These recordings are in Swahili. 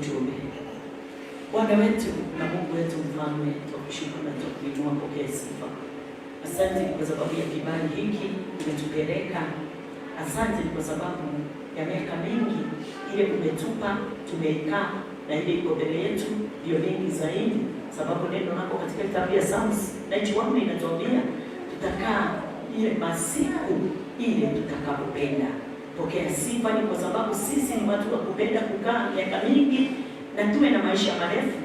Tuombe. Bwana wetu na Mungu wetu mfalme, tukushukuru na tukuinua, pokea sifa. Asante kwa sababu ya kibali hiki umetupeleka. Asante kwa sababu ya miaka mingi ile umetupa tumeikaa, na ile iko mbele yetu ndio mingi zaidi, sababu neno lako katika kitabu ya Psalms 91 inatuambia tutakaa ile masiku ile tutakapopenda. Pokea sifa ni kwa sababu sisi ni watu wa kupenda kukaa miaka mingi na tuwe na maisha marefu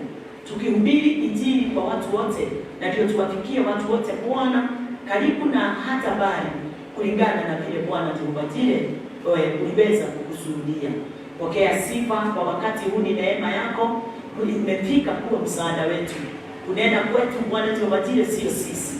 tukihubiri injili kwa watu wote, na ndio tuwafikie watu wote Bwana, karibu na hata mbali, kulingana na vile Bwana tuubatile uliweza kukusudia. Pokea sifa kwa wakati huu, ni neema yako imefika kuwa msaada wetu. Kunena kwetu Bwana tuubatile sio sisi,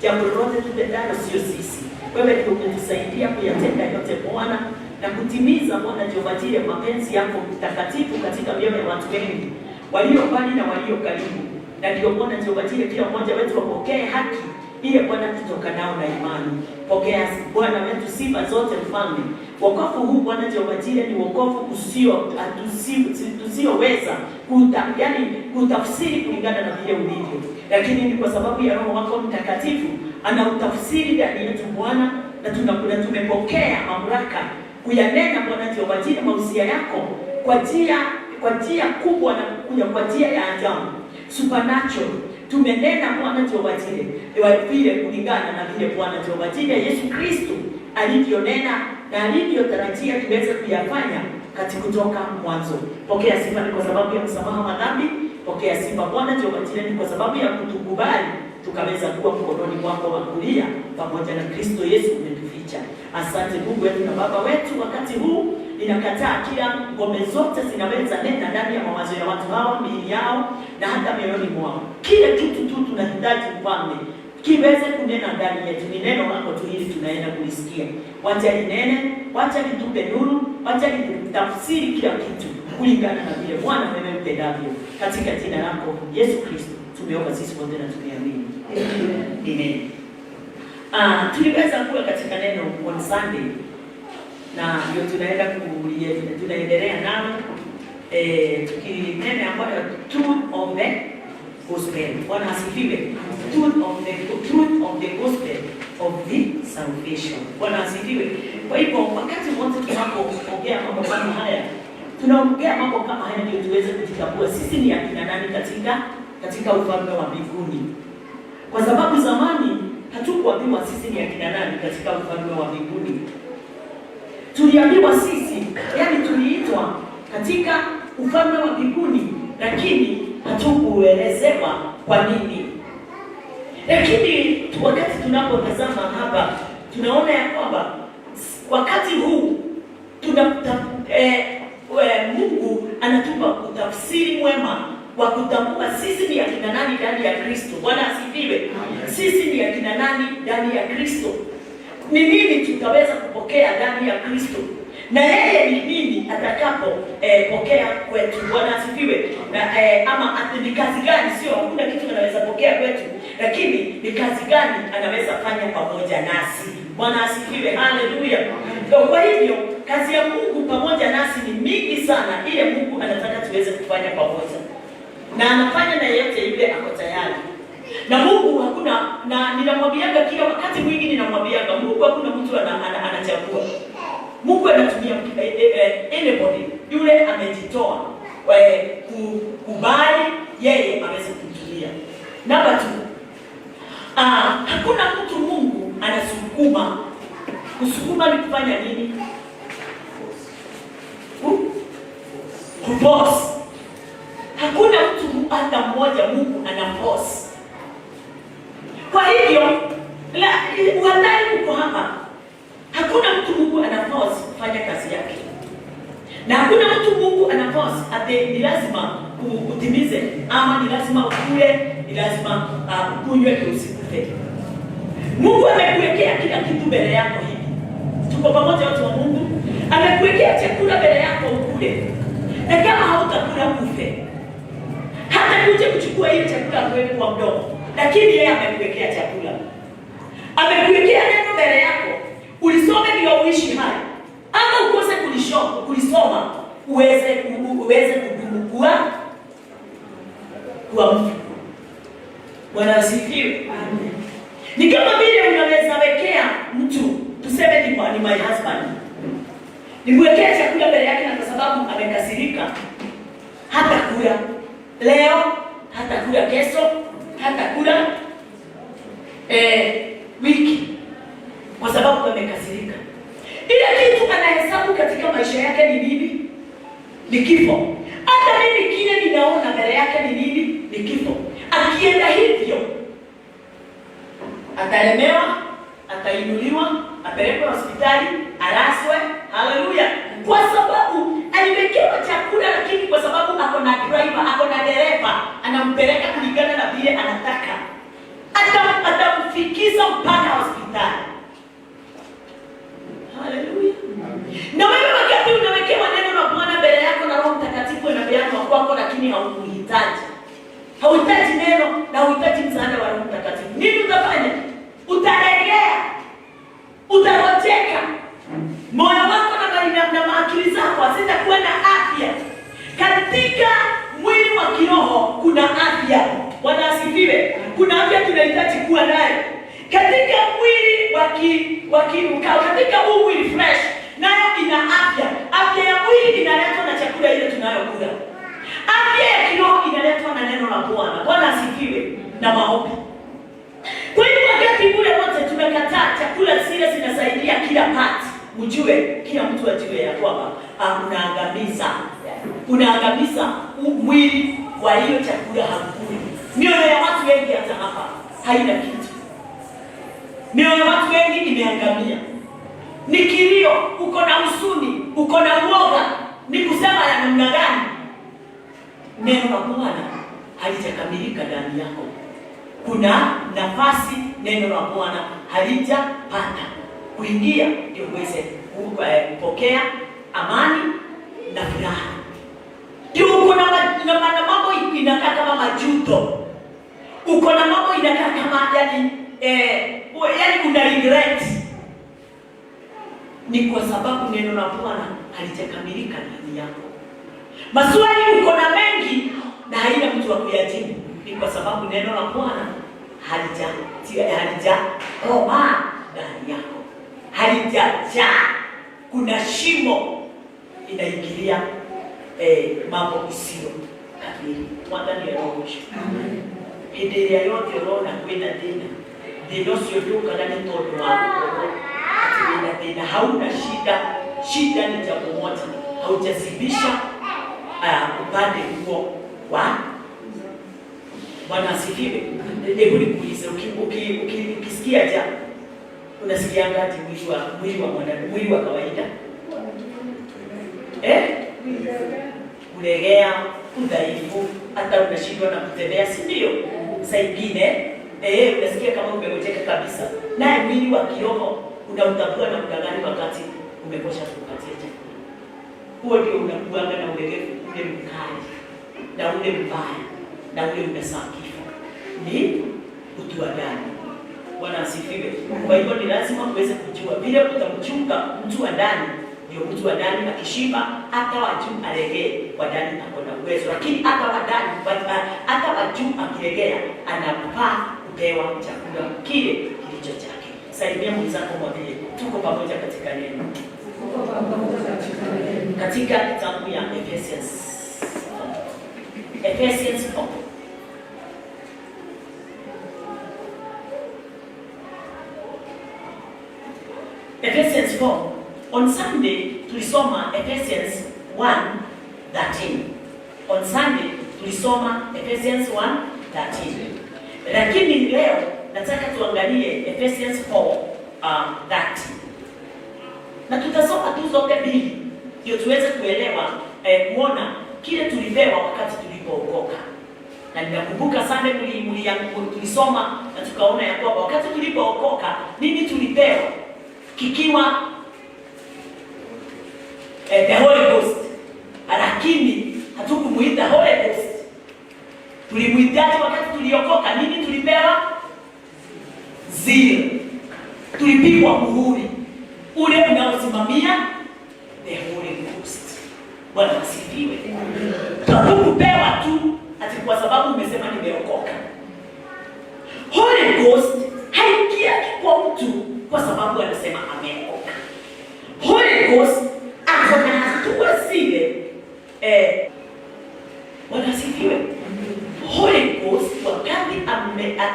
jambo lolote tutendalo sio sisi. Wewe ndio umetusaidia kuyatenda yote Bwana, na kutimiza Bwana tuubatile mapenzi yako mtakatifu katika mioyo ya watu wengi walio mbali na walio karibu. Na ndio Bwana tuubatile kila mmoja wetu apokee haki ile Bwana kutoka nao na imani. Pokea Bwana wetu sifa zote mfalme. Wokovu huu Bwana tuubatile ni wokovu tusioweza kutafsiri kulingana na vile ulivyo, lakini ni kwa sababu ya Roho wako Mtakatifu ana utafsiri ndani yetu Bwana, na tumepokea mamlaka kuyanena Bwana tuubatile mausia yako kwa njia kubwa, na kuja kwa njia ya ajabu supernatural. Tumenena Bwana tuubatile vile kulingana na vile Bwana tuubatile Yesu Kristo alivyonena na alivyotarajia tuweze kuyafanya katika kutoka mwanzo. Pokea sifa ni kwa sababu ya msamaha wa dhambi. Pokea sifa Bwana tuubatile ni kwa sababu ya kutukubali tukaweza kuwa mkononi mwako wa kulia pamoja na Kristo Yesu umetuficha. Asante Mungu wetu na Baba wetu, wakati huu ninakataa kila ngome zote zinaweza nena ndani ya mawazo ya watu hawa, miili yao na hata mioyoni mwao. Kile kitu tu tunahitaji mfalme kiweze kunena ndani yetu, ni neno lako tu hili tunaenda kulisikia. Wacha linene, wacha litupe nuru, wacha litafsiri kila kitu kulingana na vile Bwana wewe upendavyo. Katika jina lako Yesu Kristo tumeomba sisi wote na tumeamini. Amen. Tuliweza kuwa katika neno on Sunday, na ndio tunaendelea nalo tukinena ambayo truth of the gospel. Bwana asifiwe. Truth of the gospel of the salvation. Bwana asifiwe. Kwa hivyo wakati wote tunapoongea mambo kama haya, tunaongea mambo kama haya ndio tuweze kujitambua sisi ni akina nani katika ufalme wa mbinguni. Kwa sababu zamani hatukuambiwa sisi ni akina nani katika ufalme wa mbinguni. Tuliambiwa sisi, yani tuliitwa katika ufalme wa mbinguni, lakini hatukuelezewa kwa nini. Lakini wakati tunapotazama hapa, tunaona ya kwamba wakati huu Mungu anatupa utafsiri mwema wa kutambua sisi ni akina nani ndani ya Kristo. Bwana asifiwe. Sisi ni akina nani ndani ya Kristo. Ni nini tutaweza kupokea ndani ya Kristo, na yeye ni nini atakapo pokea kwetu. Bwana asifiwe. Na ama ni kazi gani, sio hakuna kitu anaweza pokea kwetu, lakini ni kazi gani anaweza fanya pamoja nasi. Bwana asifiwe. Haleluya. Kwa hivyo kazi ya Mungu pamoja nasi ni mingi sana, ile Mungu anataka tuweze kufanya pamoja, na anafanya na yote ile ako tayari. Na Mungu hakuna, na ninamwambiaga kila wakati mwingi ninamwambiaga Mungu hakuna mtu anachagua. Mungu anatumia anybody yule amejitoa kubali yeye aweze kumtumia. Namba 2, hakuna mtu Mungu anasukuma. Kusukuma ni kufanya nini? Kuforce. Hakuna mtu hata mmoja Mungu anaforce. Kwa hivyo wadai uko hapa, hakuna mtu Mungu anaforce kufanya kazi yake, na hakuna mtu Mungu anaforce ate ni lazima utimize, ama ni lazima ukule, ni lazima ukunywe usikufe. Mungu amekuwekea kila kitu mbele yako hivi. Tuko pamoja watu wa Mungu. Amekuwekea chakula mbele yako ukule, na kama hautakula kufe. Hata kuje kuchukua ile chakula kuweka kwa mdomo, lakini yeye amekuwekea chakula. Amekuwekea neno mbele yako, ulisome ndio uishi hai, ama ukose kulisoma uweze ngumu kuwa mfu. Bwana asifiwe. Amen. Ni kama vile unaweza wekea mtu, tuseme ni my husband, nimwekea chakula mbele yake, na kwa sababu amekasirika hata kula leo, hata kula kesho, hata kula wiki, kwa sababu amekasirika. Ile kitu anahesabu katika maisha yake ni nini? Ni kifo. Hata mimi kile ninaona mbele yake ni nini? Ni kifo. Akienda hivyo atalemewa, atainuliwa, apelekwe hospitali, araswe. Haleluya! Kwa sababu aliwekewa chakula, lakini kwa sababu ako na driver, ako na dereva, anampeleka kulingana na vile anataka, atamfikisha mpaka hospitali. Haleluya! Na wewe wakati unawekewa neno la Bwana mbele yako na Roho Mtakatifu anapeana kwako, lakini hauhitaji. Hauhitaji neno na hauhitaji msaada wa Roho Mtakatifu. Nini utafanya? Utaregea. Utaroteka. Moyo wako na akili zako hazitakuwa na afya. Katika mwili wa kiroho kuna afya. Bwana asifiwe. Kuna afya tunahitaji kuwa nayo. Katika mwili wa kiukao, katika huu mwili fresh, nayo ina afya. Afya ya mwili inaletwa na chakula ile tunayokula. Afya ya kiroho inaletwa na neno la Bwana. Bwana asifiwe, na maombi. Kwa hiyo wakati ule wote tumekataa chakula zile zinasaidia kila part. Mjue, kila mtu ajue ya kwamba unaangamiza mwili wa hiyo chakula hakuli. Mioyo ya watu wengi hata hapa haina kitu. Mioyo ya watu wengi imeangamia. Ni kilio, uko na huzuni, uko na uoga, ni kusema ya namna gani? Neno la Bwana halijakamilika ndani yako. Kuna nafasi neno la Bwana halijapata kuingia ndio uweze kupokea amani na furaha. Ndio uko na mambo inakaa kama majuto. Uko na mambo inakaa kama yani una regret. Ni kwa sababu neno la Bwana halijakamilika ndani yako. Maswali uko na mengi na haina mtu wa kuyajibu. Ni kwa sababu neno la Bwana halijakoma ndani yako. Halijajaa. Kuna shimo inaingilia mambo isiyo kamili. Mwanda ni roho. Amen. Hideri yote unaona kwenda tena. Ndio sio tu kana ni mtoto wako. Tena hauna shida. Shida ni jambo moja. Haujazibisha upande huo wa Bwana asifiwe. Hebu nikuulize, ukisikia ja unasikia ngapi mwili wa mwanadamu, mwili wa kawaida? Kulegea, udhaifu, hata unashindwa na kutembea, si ndio? Saa nyingine unasikia kama umegojeka kabisa. Naye mwili wa kiroho unautambua na mdangani wakati umekosha kupatia chakula. Huo ndio unakuwa na ulegevu ule mkali na ule mbaya na ule umesakifu. Ni utu wa ndani. Bwana asifiwe. Kwa hivyo ni lazima uweze kujua vile utamchunga mtu wa ndani. Ndio mtu wa ndani akishiba, hata wa juu alegee, kwa ndani ako na uwezo. Lakini hata wa ndani, hata wa juu akilegea, anafaa kupewa chakula kile kilicho chake. Salimia mwenzako mwambie tuko pamoja katika neno. Katika kitabu ya Ephesians 4. Ephesians 4. On Sunday tulisoma Ephesians 1:13. On Sunday tulisoma Ephesians 1:13. Lakini leo nataka tuangalie Ephesians 4:30. Na tutasoma tu zote mbili ndio tuweze kuelewa kuona kile tulipewa wakati tulipookoka. Na ninakumbuka sana tulisoma na tukaona ya kwamba wakati tulipookoka nini tulipewa, kikiwa the Holy Ghost. Lakini hatukumuita Holy Ghost. Tulimuitaje wakati tuliokoka? Nini tulipewa? Zeal. Tulipigwa muhuri ule unaosimamia the Holy Ghost. Bwana asifiwe. Wanasifiwe. Holy Ghost wakati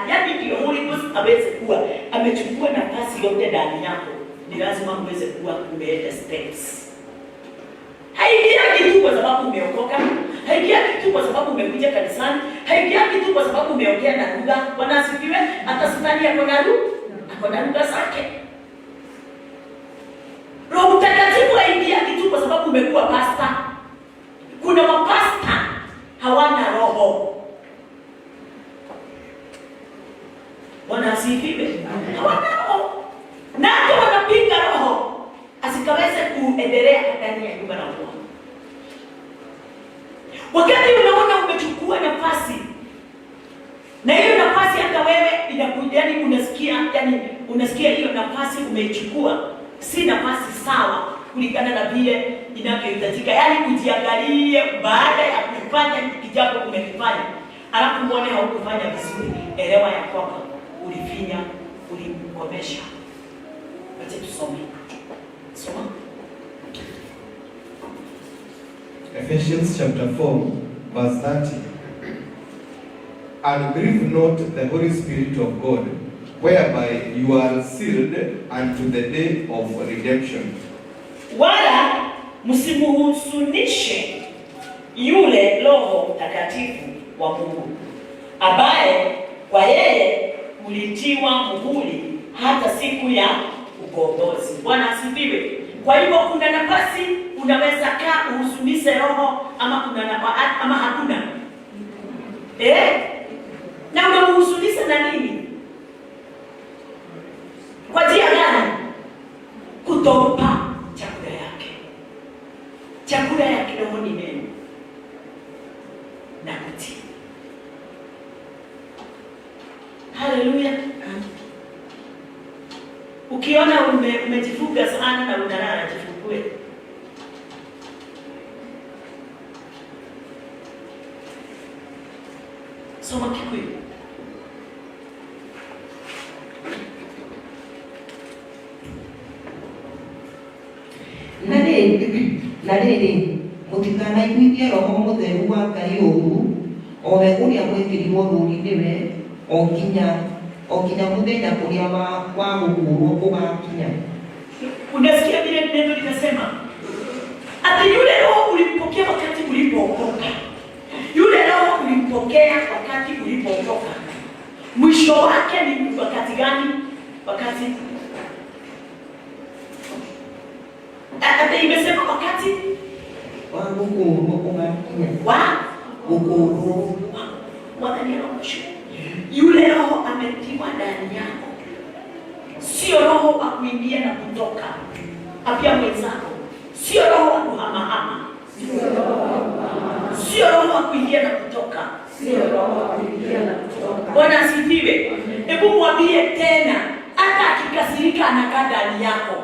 yaani ndio Holy Ghost aweze kuwa amechukua nafasi yote ndani yako, ni lazima uweze kuwa umeenda steps. Haingia tu kwa sababu umeokoka, haingia tu kwa sababu umekuja kanisani, haingia tu kwa sababu umeongea na lugha. Wanasifiwe. Hata Shetani ako na lugha zake. Roho Mtakatifu haingia tu kwa sababu umekuwa pastor. Kuna mapasta hawana roho. Wanasifiwe. Hawana roho. Na hata wanapinga roho asikaweze kuendelea ndani ya nyumba la Bwana. Wakati unaona umechukua nafasi, na hiyo nafasi hata wewe inakuja, yani unasikia hiyo nafasi umeichukua si nafasi sawa kulingana na vile inavyohitajika. Yaani kujiangalie baada ya kufanya kijambo umekifanya, alafu muone haukufanya vizuri, elewa ya kwamba ulifinya, ulimkomesha. Acha tusome. Soma. Ephesians chapter 4 verse 30. And grieve not the Holy Spirit of God, whereby you are sealed unto the day of redemption. Wala msimuhusunishe yule Roho Mtakatifu wa Mungu, ambaye kwa yeye ulitiwa muhuri hata siku ya ukombozi. Bwana asifiwe. Kwa hivyo kuna nafasi unaweza kaa uhusunishe Roho ama hakuna. Na unamuhusunisha na nini? Kwa njia gani? Kutompa chakula yake. Chakula ya kiroho ni neno na kutii. Haleluya. Ukiona umejifuga sana na unalala, jifungue. Soma Kikuyu. Na rĩrĩ mũtikanaiguithie Roho Mũtheru wa Ngai ũũru, o we ũrĩa mwĩkĩrirwo rũũri-inĩ we, o kinya mũthenya ũrĩa wa gũkũũrwo ũgakinya. Unasikia vile neno linasema? Ati yule Roho ulimpokea wakati ulipookoka. Yule Roho ulimpokea wakati ulipookoka. Mwisho wake ni wakati gani? Wakati imesema wakati wa gũkũũrwo ũgakinya. Wa gũkũũrwo. Yule Roho ametiwa ndani yako. Sio roho wa kuingia na kutoka. Apia mwenzako. Sio roho wa kuhamahama. Sio roho wa kuingia na kutoka. Bwana asifiwe. Hebu mwambie tena, hata akikasirika anakaa ndani yako.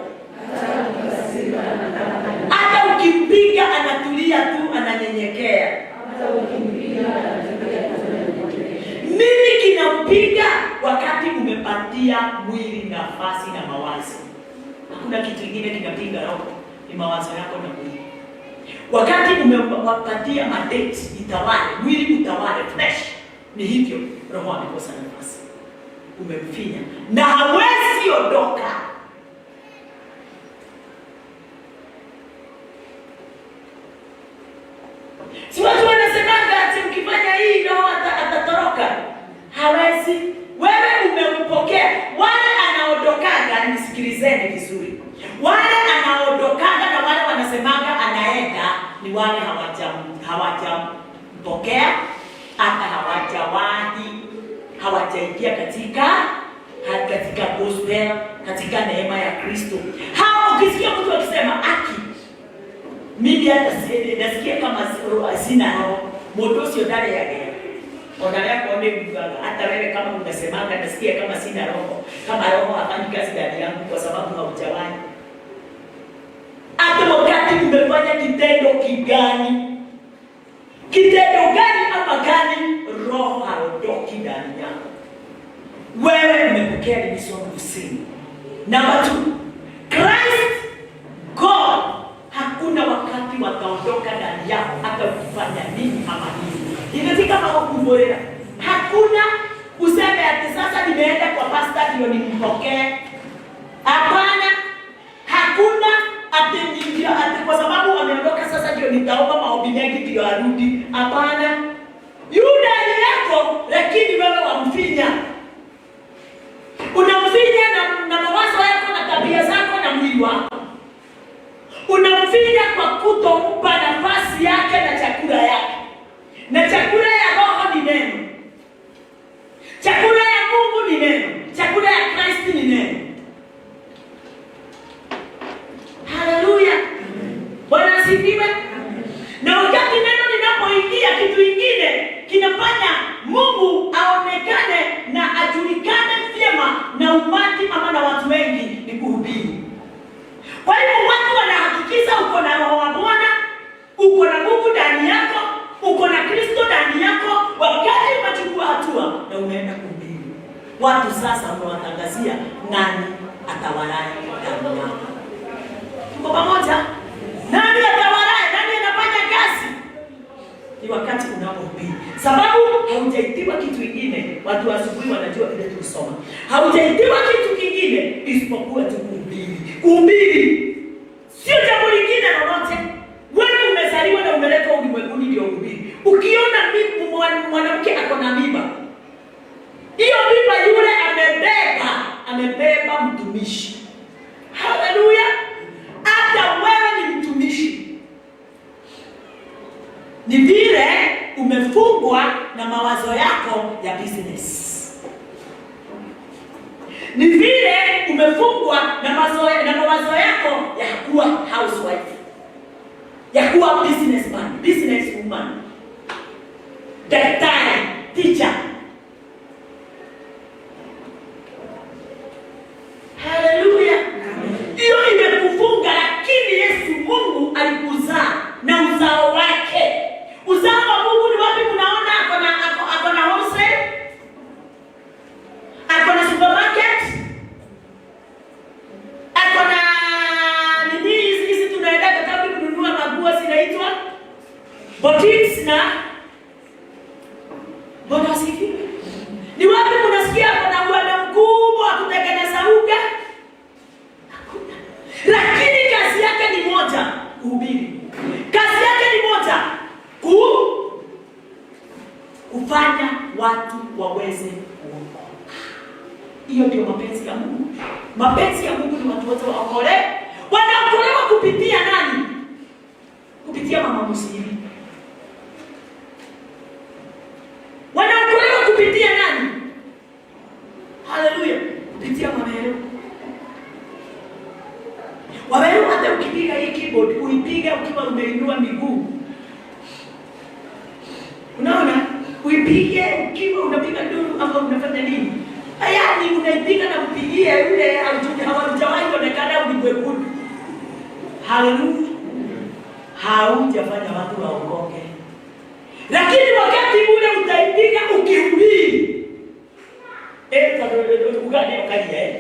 Hata ukimpiga anatulia tu, ananyenyekea. Nini kinampiga? Wakati umepatia mwili nafasi na mawazo. Hakuna kitu kingine kinapiga roho, ni mawazo yako na mwili. Wakati umepatia mandate itawale, mwili utawale flesh, ni hivyo roho amekosa nafasi. Umemfinya na hawezi ondoka. Si watu wanasemanga ati ukifanya hii roho atatoroka. Hawezi. Wewe umempokea. Wale anaondokaga, nisikilizeni vizuri. Wale anaondokaga na wale wanasemanga anaenda ni wale hawajampokea, hata hawajaingia katika gospel, katika neema ya Kristo. Hao ukisikia mtu akisema aki, mimi hata nasikia kama sina roho, moto sio ndani yake. Onalea kuone mganga, hata wewe kama unasemanga nasikia kama sina roho, kama roho hafanyi kazi ndani yangu kwa sababu haujawahi. Hata wakati umefanya kitendo kigani? Kitendo gani ama gani, roho haondoki ndani yako. Wewe umepokea remission of sin. Number 2, Christ God hakuna wakati wataondoka ndani yako. kufanya nini ama nini. Imefika makukumborera. Hakuna useme ati sasa nimeenda kwa pastor ndio nimpokee. Hapana. Hakuna ati kwa sababu ameondoka sasa ndio nitaomba maombi mengi ndio arudi. Hapana. Yuda yako lakini wewe wamfinya. Unamfinya na mawazo yako na tabia zako na mwili wako. Unamfinya kwa kutompa nafasi yake na chakula yake. Na chakula ya roho ni neno. Chakula ya Mungu ni neno. Chakula ya Kristo ni neno. Haleluya. Bwana asifiwe. Na wakati neno linapoingia kitu kingine kinafanya Mungu aonekane na ajulikane vyema na umati ama na watu wengi ni kuhubiri. Kwa hivyo watu wanahakikisha uko na roho wa Bwana, uko na Mungu ndani yako, uko na Kristo ndani yako, wakati unachukua hatua na unaenda kuhubiri. Watu sasa wanawatangazia nani atawalaye ndani yako. Tuko pamoja? Nani atawalaye? Nani anafanya kazi? Ni wakati unapohubiri. Sababu haujaitiwa kitu kingine. Watu asubuhi wanajua vile tulisoma. Haujaitiwa kitu kingine isipokuwa tu kuhubiri. Kuhubiri sio jambo lingine lolote. Wewe umezaliwa na umeletwa ulimwenguni ndio kuhubiri. Ukiona mwanamke ako na mimba, hiyo mimba yule amebeba mtumishi. Haleluya. Hata wewe ni mtumishi. Ni vile umefungwa na mawazo yako ya business. Ni vile umefungwa na mawazo yako ya kuwa housewife, ya kuwa businesswoman, daktari, teacher. Haleluya. Hiyo imekufunga, lakini Yesu Mungu alikuzaa na uzao wake. Uzao wa Mungu ni wapi? Unaona ako na wholesale, ako na supermarket, ako na nini hizi tunaenda katabu kununua maguo zinaitwa boutiques na Bwana asifiwe. Ni wapi unasikia kuna bwana mkubwa kutengeneza unga? Hakuna. Lakini kazi yake ni moja, kuhubiri. Kazi yake ni moja, kufanya watu waweze kuokoka. Hiyo ndio mapenzi ya Mungu. Mapenzi ya Mungu ni watu wote waokolewe. Wanaokolewa kupitia nani? Kupitia mama Musiri. Wanaokolewa kupitia nani? Haleluya. Kupitia Waweru. Waweru hata ukipiga hii keyboard, uipiga ukiwa umeinua miguu. Unaona? Uipige ukiwa unapiga duru ama unafanya nini? Yaani unaipiga na kupigia yule hawajawahi kuonekana ulimwenguni. Haleluya. Haujafanya watu waokoke. Lakini wakati ule utaipiga ukihubiri. Ugani ukalia.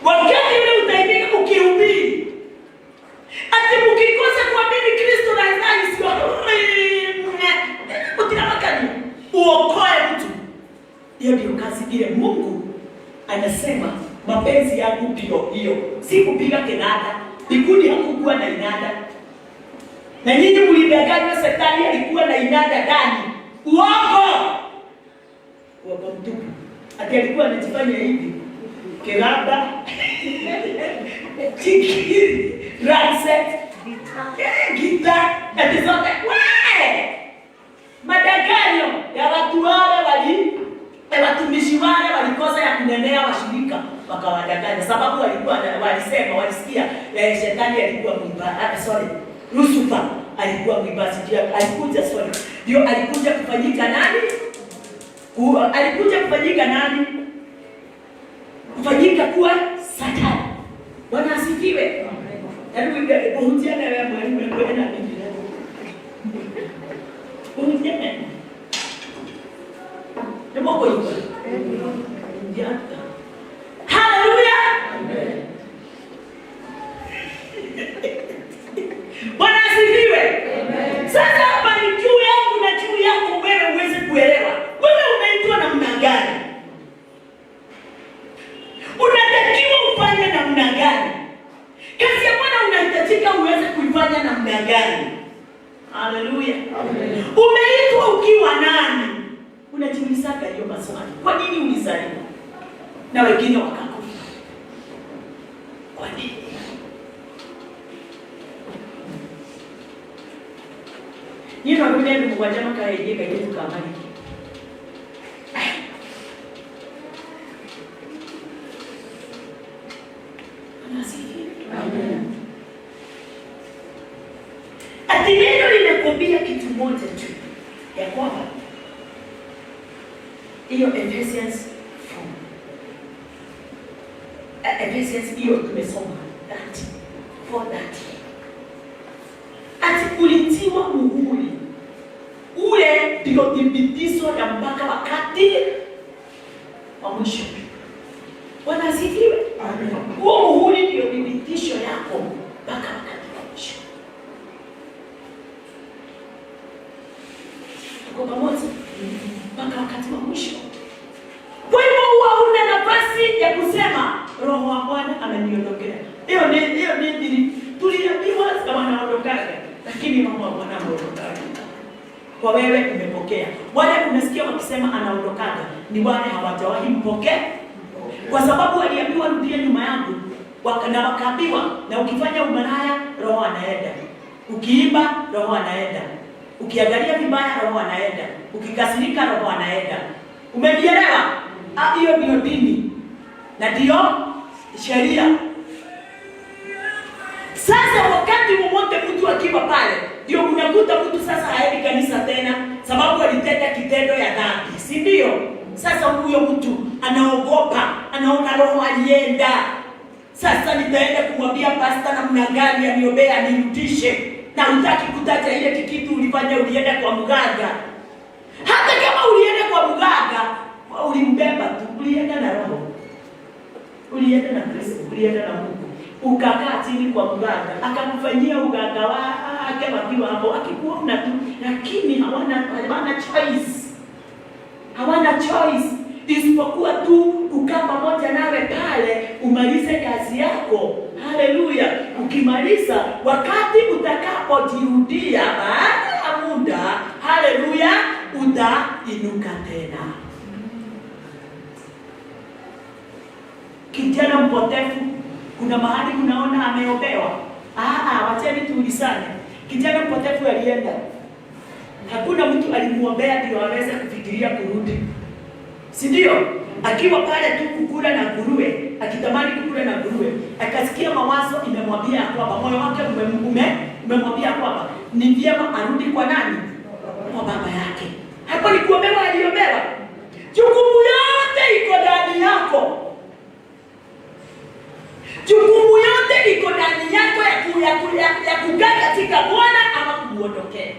Wakati ule utaipiga ukihubiri. Ati mkikosa kuamini Kristo na ndani sio utinawakani uokoe mtu. Hiyo ndio kazi ile Mungu anasema mapenzi yangu ndio hiyo. Si kupiga kinanda. Bikuni hakukuwa na inada. Na nyinyi mlidanganywa Shetani alikuwa na inada ndani. Uongo. Uongo mtupu. Ati alikuwa anajifanya hivi. Kiraba. Chiki. Ranset. Gita. Ati zote. Madanganyo ya watu wale watumishi wale walikosa ya kunenea washirika wakawadanganya. Sababu walisikia Shetani alikuwa mwiba. Lucifer alikuwa mwiba. Ndio alikuja kufanyika nani? Alikuja kufanyika nani? Kufanyika kuwa Satani. Bwana asifiwe. Hebu kuhutia na wewe mwalimu kwenda na mimi. Unjeme. Ndio kwa hiyo. Haleluya. Amen. Bwana asifiwe. Amen. Sasa hapa ni juu Umeitwa ukiwa nani? Unajiulizaga hiyo maswali. Kwa nini ulizaliwa? Na wengine wakakufa. Kwa nini? Nino nune mugwajama kaeje kaeje tukamani. Amen. Ati neno linakwambia kitu moja tu, ya kwamba hiyo Ephesians 4. Ephesians hiyo tumesoma 4:30. Ati ulitiwa muhuri. Ule ndio thibitisho ya mpaka wakati wa mwisho. Bwana asifiwe. Amen. Huo muhuri ndio thibitisho yako mpaka wakati wa mwisho. Tuko pamoja? Mpaka wakati wa mwisho. Kwa hivyo huwa huna nafasi ya kusema Roho wa Bwana ameniondokea. Hiyo ni tuliambiwa kama anaondokaga, lakini Roho wa Bwana anaondokaga. Kwa wewe umepokea. Wale unasikia wakisema anaondokaga ni wale hawajawahi mpokea. Kwa sababu waliambiwa rudia nyuma yangu, na wakaambiwa na ukifanya umalaya Roho anaenda. Ukiiba Roho anaenda. Ukiangalia vibaya Roho anaenda. Ukikasirika Roho anaenda. Umeelewa? Hiyo ndio dini. Na ndio sheria. Sasa wakati mmoja mtu akiwa pale, ndio unakuta mtu sasa haendi kanisa tena sababu alitenda kitendo ya dhambi. Si ndio? Sasa huyo mtu anaogopa, anaona Roho alienda. Sasa nitaenda kumwambia pastor namna gani aniombea nirudishe. Na hutaki kutaja ile kitu ulifanya, ulienda kwa mganga. Hata kama ulienda kwa mganga, ulimbeba tu, ulienda na Roho. Ulienda na Kristo, ulienda na Mungu. Ukakaa chini kwa mganga, akakufanyia uganga wake wakiwa hapo, akikuona tu, lakini hawana choice. Hawana choice. Isipokuwa tu ukaa pamoja nawe pale, umalize kazi yako. Haleluya. Ukimaliza, wakati utakapojirudia baada ya muda, haleluya, utainuka tena. Kijana mpotefu, kuna mahali unaona ameobewa. Wacheni tuulizane. Kijana mpotefu alienda. Hakuna mtu alimuombea ndio aweze kufikiria kurudi. Si ndio? Akiwa pale tu kukula na nguruwe, akitamani kukula na nguruwe, akasikia mawazo imemwambia kwamba moyo wake umemwambia kwamba ni vyema arudi kwa nani? Kwa baba yake. Hapo ni kuombewa, aliombewa. Jukumu yote iko ndani yako. Jukumu yote iko ndani yako ya kukaa katika Bwana ama kumuondokea.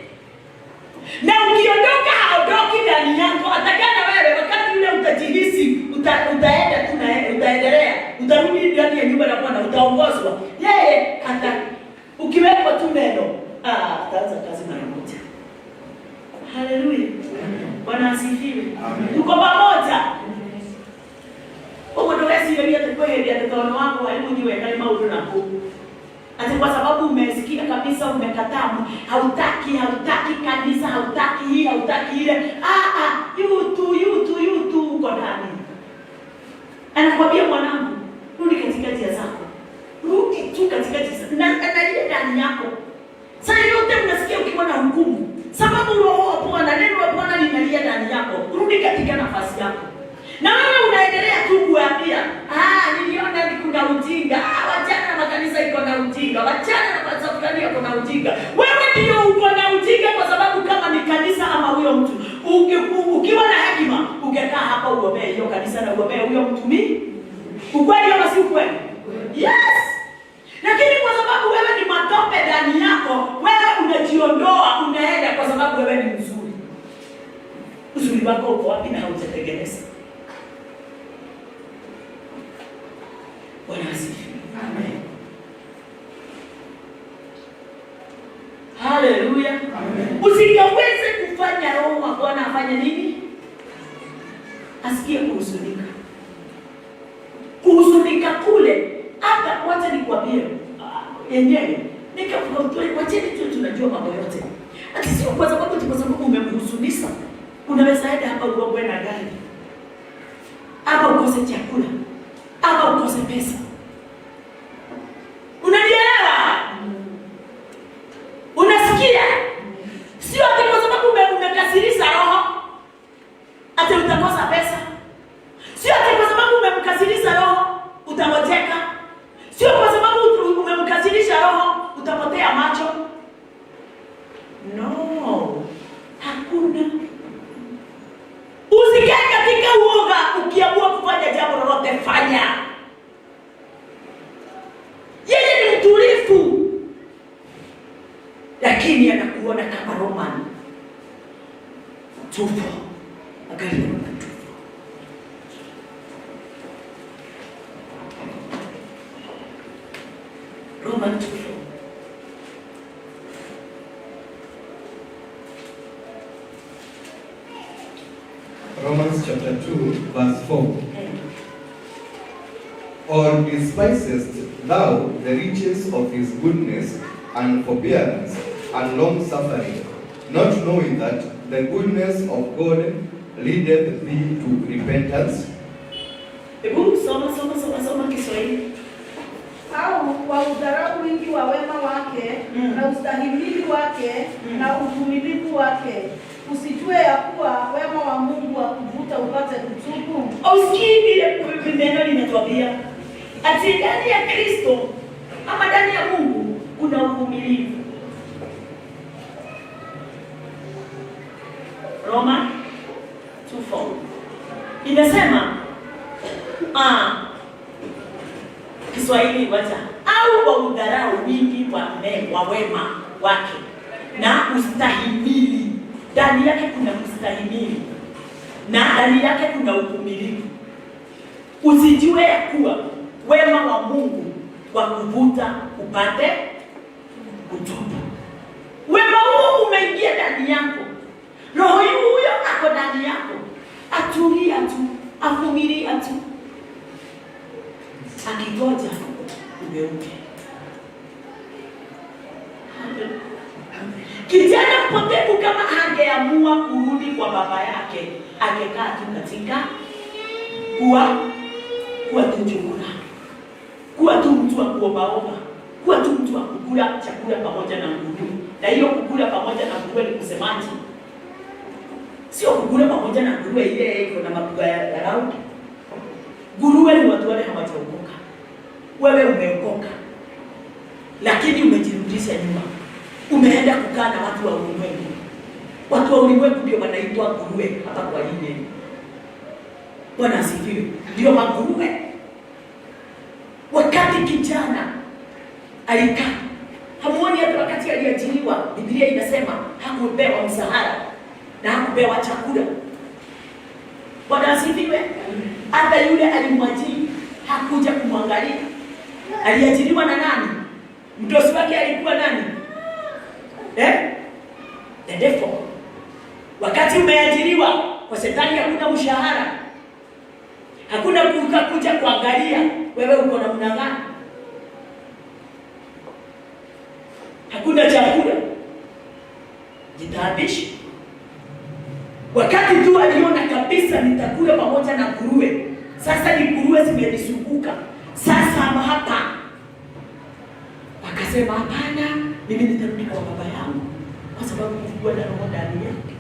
Na ukiondoka haondoki ndani yako, atakana wewe wakati ule utajihisi utaenda tu na utaendelea, utarudi ndani ya nyumba ya Bwana, utaongozwa. Yeye hata ukiwekwa tu neno, ataanza kazi mara moja. Haleluya. Bwana asifiwe. Tuko pamoja. Uwezi yeye atakwenda ataona wako alimujiwe kama unapo. Ati kwa sababu umesikia kabisa umekataa, hautaki kanisa, hautaki hii, hautaki ile. You tu uko ndani. Anakuambia mwanangu, rudi katika njia zako. Rudi tu katika njia. Na ile ndani yako. Sasa yote unasikia ukiwa na hukumu. Sababu Roho wa Bwana, neno la Bwana linalia ndani yako. Rudi katika nafasi yako. Na wewe unaendelea tu kuambia, niliona ni kuna ujinga. Wachana na kanisa iko na ujinga. Wachana na pasafari iko na ujinga. Wewe ndio uko na ujinga kwa sababu kama ni kanisa ama huyo mtu, ukiwa na hekima, ungekaa hapa uombee hiyo kanisa na uombee huyo mtu mimi. Ukweli ama si ukweli? Yes. Lakini kwa sababu wewe ni matope ndani yako, wewe unajiondoa, unaenda kwa sababu wewe ni mzuri. Uzuri wako uko wapi na haujatengeneza? Bwana asifiwe. Amen. Haleluya. Amen. Usikaweze kufanya Roho wa Bwana afanye nini? Asikie kuhuzunika. Kuhuzunika kule, hata wacha nikwambie yenyewe. Wacheni tu tunajua mambo yote. Ati sio kwa sababu umemhuzunisha. Unaweza enda hapa uombe na gari. Ama ukose chakula. Ama ukose pesa. Unanielewa? Unasikia? Sio ati kwa sababu umekasirisha roho ati utakosa pesa. Sio ati kwa sababu umemkasirisha roho utangojeka. Sio kwa sababu umemkasirisha roho utapotea macho. No. Hakuna. Usikae katika uoga ukiamua kufanya jambo lolote fanya. Yeye ni mtulivu. Lakini anakuona kama Roman. Tupo. Angalia Roman tupo. Roman tupo. Romans chapter 2 verse 4. Or despisest thou the riches of his goodness and forbearance and long suffering, not knowing that the goodness of God leadeth thee to repentance? Hebu soma Kiswahili. Au kwa udharau wingi wa wema wake na ustahimili wake na uvumilivu wake, usijue ya kuwa wema wa Mungu wa kuvuta upate kutubu. Usikii vile neno linatuambia ati ndani ya Kristo ama ndani ya Mungu kuna uvumilivu. Roma 2:4 inasema Kiswahili wacha au kwa udharau wingi wa wema wake na ustahimili. Ndani yake kuna kustahimili na ndani yake kuna uvumilivu. Usijue ya kuwa wema wa Mungu wa kuvuta upate kutubu. Wema huu umeingia ndani yako. Roho huyo ako ndani yako. Atulia tu, avumilia tu. Akigoja ugeuke. Kijana mpotevu kama angeamua kurudi kwa baba yake, angekaa tu katika kuwa tu chukula. Kuwa tu mtu wa kuombaomba. Kuwa tu mtu wa kukula chakula pamoja na nguruwe. Na hiyo kukula pamoja na nguruwe ni kusemaje? Sio kukula pamoja na nguruwe ile iko na mapigo ya dharau. Nguruwe ni watu wale hawajaokoka. Wewe umeokoka. Lakini umejirudisha nyuma. Umeenda kukaa na watu wa ulimwengu. Watu wa ulimwengu ndio wanaitwa nguruwe hapa kwa hii. Bwana asifiwe. Ndio nguruwe. Wakati kijana alikaa, hamuoni hata wakati aliajiriwa, Biblia inasema hakupewa mshahara na hakupewa chakula. Bwana asifiwe. Hata yule alimwajiri hakuja kumwangalia. Aliajiriwa na nani? Mdosi wake alikuwa nani? The devil. Wakati umeajiriwa kwa shetani hakuna mshahara. Hakuna kuja kuangalia wewe uko na namna gani. Hakuna chakula. Jitaabishe. Wakati tu aliona kabisa nitakula pamoja na nguruwe. Sasa ni nguruwe zimenisukuka. Sasa hapa. Akasema hapana, mimi nitarudi kwa baba yangu kwa sababu kulikuwa na roho ndani yake.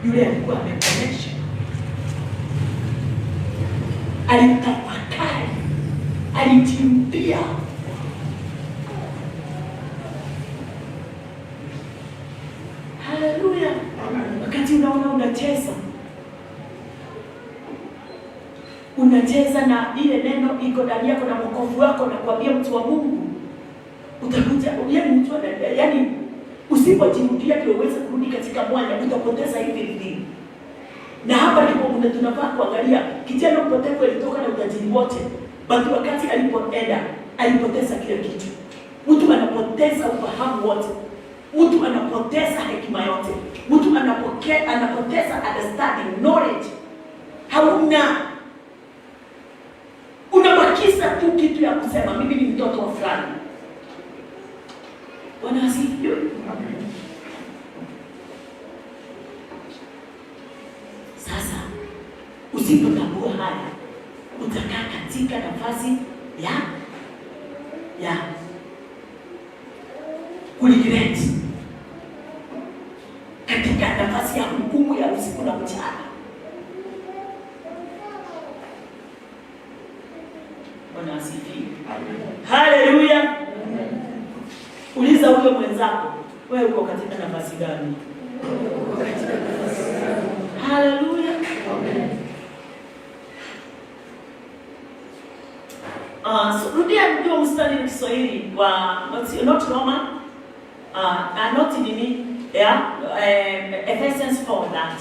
Yule alikuwa ameponesha. Alitafakari. Alijimpia. Haleluya. Wakati unaona unacheza na ile neno iko ndani yako na wokovu wako na kuambia mtu wa Mungu, utakuja yani usipojirudia ndio uweze kurudi katika mwanya, utapoteza hivi hivi. Na hapa ndipo tunafaa kuangalia kijana mpotevu alitoka na utajiri wote, bali wakati alipoenda alipoteza kile kitu. Mtu anapoteza ufahamu wote. Mtu anapoteza hekima yote. Mtu anapoteza understanding, knowledge. Hauna. Unabakiza tu kitu ya kusema mimi ni mtoto wa fulani. Bwana asifiwe. Usipotambua haya, utakaa katika nafasi ya kuregret, katika nafasi ya hukumu ya usiku na mchana. Bwana asifiwe. Haleluya. Uliza huyo mwenzako, wewe uko katika nafasi gani? Haleluya. Rudia ndio mstari wa Kiswahili wa not Roman, not nini, Ephesians 4 that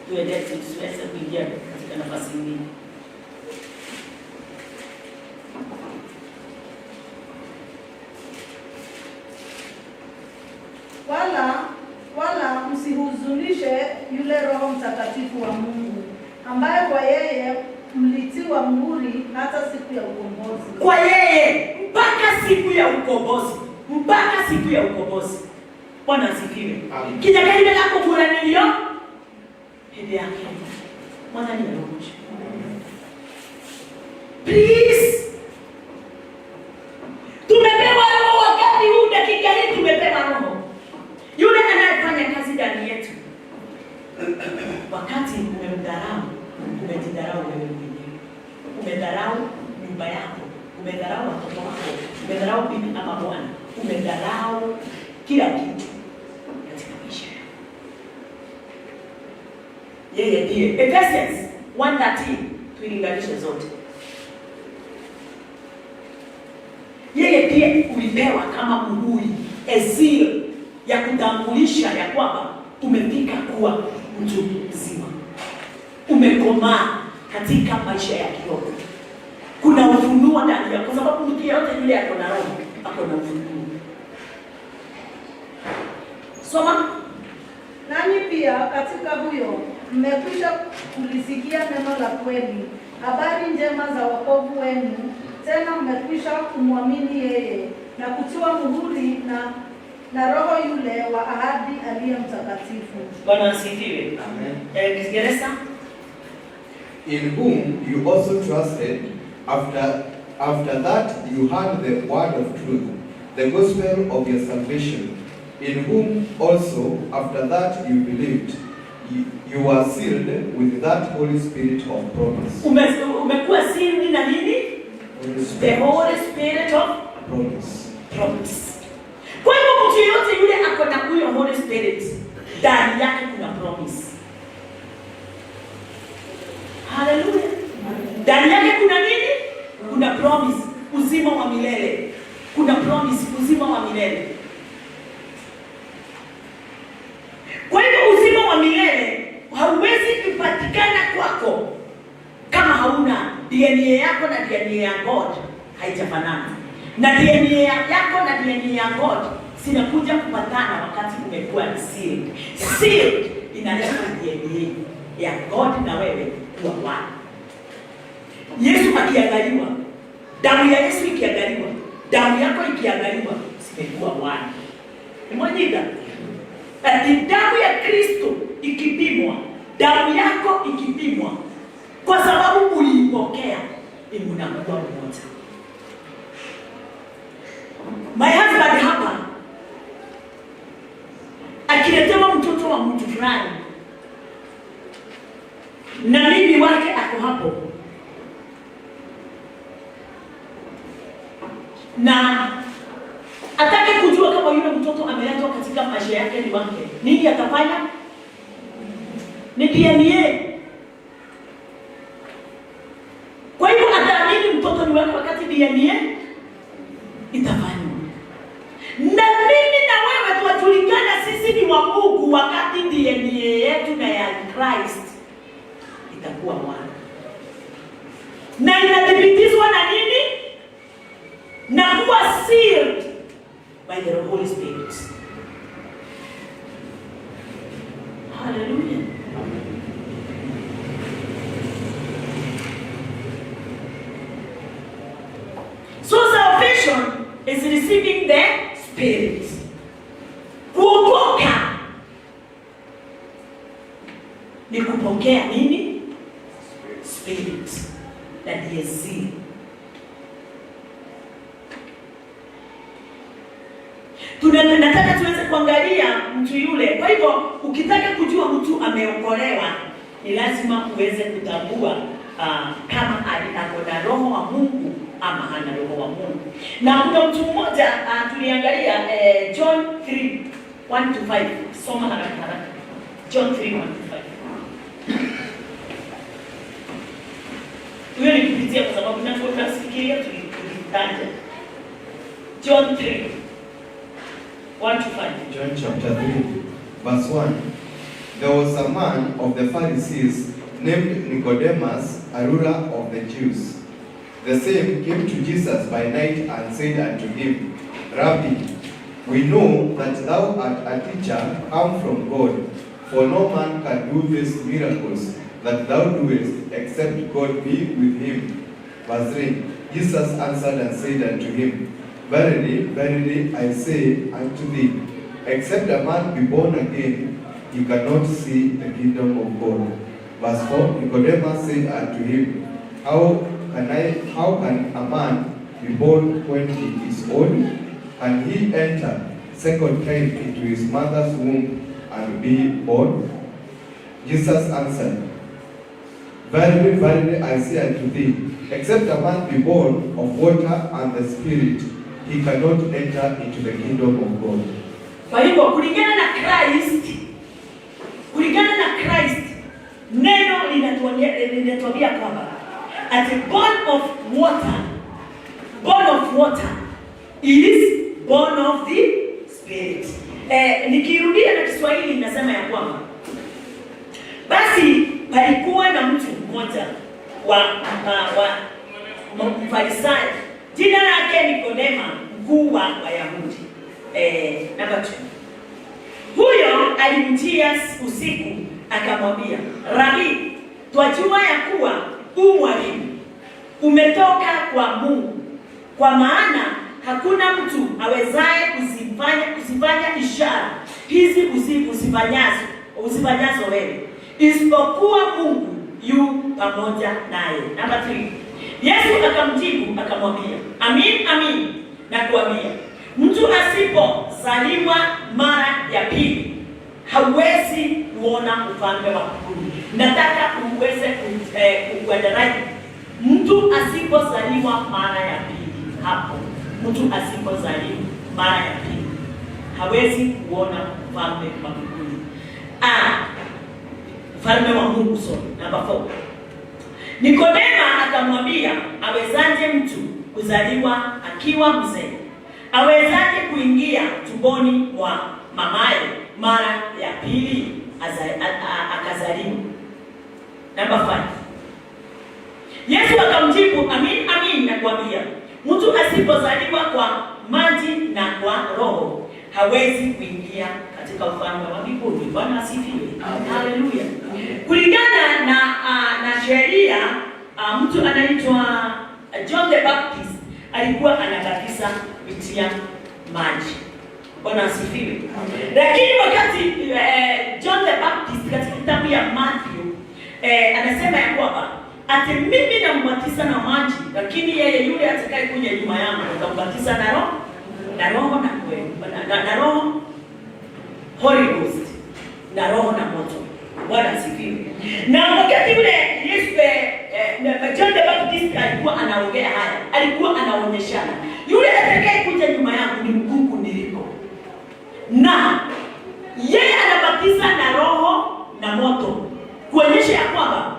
tuweze kuingia katika nafasi nyingine. Wala msihuzunishe yule Roho Mtakatifu wa Mungu, ambaye kwa yeye mlitiwa muhuri hata siku ya ukombozi. Kwa yeye mpaka siku ya ukombozi, mpaka siku ya ukombozi. Bwana asifiwe. Kijagari lako kuranilio hidi yake mwana ni roho. Please, tumepewa roho wakati huu, dakika hii tumepewa roho. Yule anayefanya kazi ndani yetu. Wakati umemdharau, umejidharau wewe mwenyewe. Umedharau nyumba yako, umedharau watoto wako, umedharau bibi ama bwana, umedharau kila kitu katika maisha yako. Yeye ndiye. Ephesians 1:13 tuilinganishe zote. Yeye ndiye ulipewa kama muhuri, a seal ya kutambulisha ya kwamba umefika kuwa mtu mzima, umekomaa katika maisha ya kiroho. Kuna ufunuo ndani yako, kwa sababu mtu yeyote yule ako na roho, ako na ufunuo. Soma. Nanyi pia katika huyo mmekwisha kulisikia neno la kweli, habari njema za wokovu wenu, tena mmekwisha kumwamini yeye na kutiwa muhuri na Roho yule wa ahadi aliye mtakatifu. Bwana asifiwe. Amen. Kiingereza. In whom you also trusted, after that you heard the word of truth, the gospel of your salvation, in whom also after that you believed, you were sealed with that Holy Spirit of promise. Umekuwa sealed na nini? The Holy Spirit of promise. Kwa hivyo mtu yeyote yule ako na huyo Holy Spirit, ndani yake kuna promise. Haleluya. Ndani yake kuna nini? Kuna promise, uzima wa milele. Kuna promise, uzima wa milele. Kwa hivyo uzima wa milele hauwezi kupatikana kwako kama hauna DNA yako na DNA ya God haijafanana. Na DNA yako na DNA ya God sinakuja kupatana wakati umekuwa sealed. Sealed inaleta DNA ya God na wewe kuwa one. Yesu akiangaliwa, damu ya Yesu ikiangaliwa, damu yako ikiangaliwa, simekuwa one. Imonyika. Damu ya Kristo ikipimwa, damu yako ikipimwa, kwa sababu uliipokea, mnakuwa mmoja. My husband hapa akiletewa mtoto wa mtu fulani na bibi wake ako hapo, na atake kujua kama yule mtoto ameletwa katika maisha yake ni wake, nini atafanya? Ni DNA. Kwa hivyo ataamini mtoto ni wake wakati DNA itafanywa. Na mimi na wewe tuwajulikana sisi ni wa Mungu wakati DNA yetu na ya Christ itakuwa moja. Na inadhibitishwa na nini? Na kuwa sealed by the Holy Spirit. Hallelujah. So salvation is receiving the Spirit. Kuokoka ni kupokea nini? spirit na ndiye siri. Tunataka tuweze kuangalia mtu yule. Kwa hivyo ukitaka kujua mtu ameokolewa, ni lazima uweze kutambua kama ako na roho wa Mungu ama hana roho wa Mungu. Na kuna mtu mmoja tuliangalia John 3:1-5. Soma haraka. John 3:1-5. Huyo ni kupitia kwa sababu tunasikiria tulitaja. John 3:1-5. John chapter 3, verse 1. There was a man of the Pharisees named Nicodemus, a ruler of the Jews. The same came to Jesus by night and said unto him, Rabbi, we know that thou art a teacher come from God, for no man can do these miracles that thou doest, except God be with him. Verse 3. Jesus answered and said unto him, Verily, verily, I say unto thee, except a man be born again, he cannot see the kingdom of God. Verse 4, Nicodemus said unto him, How can a man be born when he is old? Can he enter second time into his mother's womb and be born? Jesus answered, Verily, verily, I say unto thee, except a man be born of water and the Spirit, he cannot enter into the kingdom of God. Kwa hivyo kulingana na neno linatuambia kwamba at born of water is born of the Spirit. Nikirudia na Kiswahili ninasema ya kwamba basi palikuwa na mtu mmoja wa Mfarisayo, jina lake Nikodema, mkuu wa Wayahudi. Namba 2. Huyo alimjia usiku akamwambia, Rabi, twajua ya kuwa mwalimu umetoka kwa Mungu, kwa maana hakuna mtu awezaye kuzifanya ishara hizi usifanyazo wewe, isipokuwa Mungu yu pamoja naye. Namba 3. Yesu akamjibu akamwambia, Amin, amin, nakuambia, mtu asipozaliwa mara ya pili hawezi kuona ufalme wa Mungu. Nataka uweze kuendelea. Mtu asipozaliwa mara ya pili, hapo mtu asipozaliwa mara ya pili hawezi kuona ufalme wa Mungu. Ufalme wa Mungu. Namba 4. Nikodema akamwambia, awezaje mtu kuzaliwa akiwa mzee? Awezaje kuingia tumboni mwa mamaye mara ya pili akazaliwa? Namba 5. Yesu akamjibu, Amin, amin, nakwambia, mtu asipozaliwa kwa maji na kwa Roho hawezi kuingia katika ufalme wa mbinguni. Bwana asifiwe. Haleluya. Kulingana na sheria, mtu anaitwa John the Baptist alikuwa anabatiza kupitia maji. Bwana asifiwe. Lakini wakati John the Baptist katika kitabu ya Matthew anasema ya kwamba ati mimi nambatiza na maji, lakini yeye yule atakaye kuja nyuma yangu atambatiza na Roho na kweli, na Roho, Holy Ghost, na Roho na moto. Bwana asifiwe. Na wakati ule Yesu John the Baptist alikuwa anaongea haya, alikuwa anaonyeshana yule atakaye kuja nyuma yangu ni mkuu niliko, na yeye anabatiza na Roho na moto, kuonyesha ya kwamba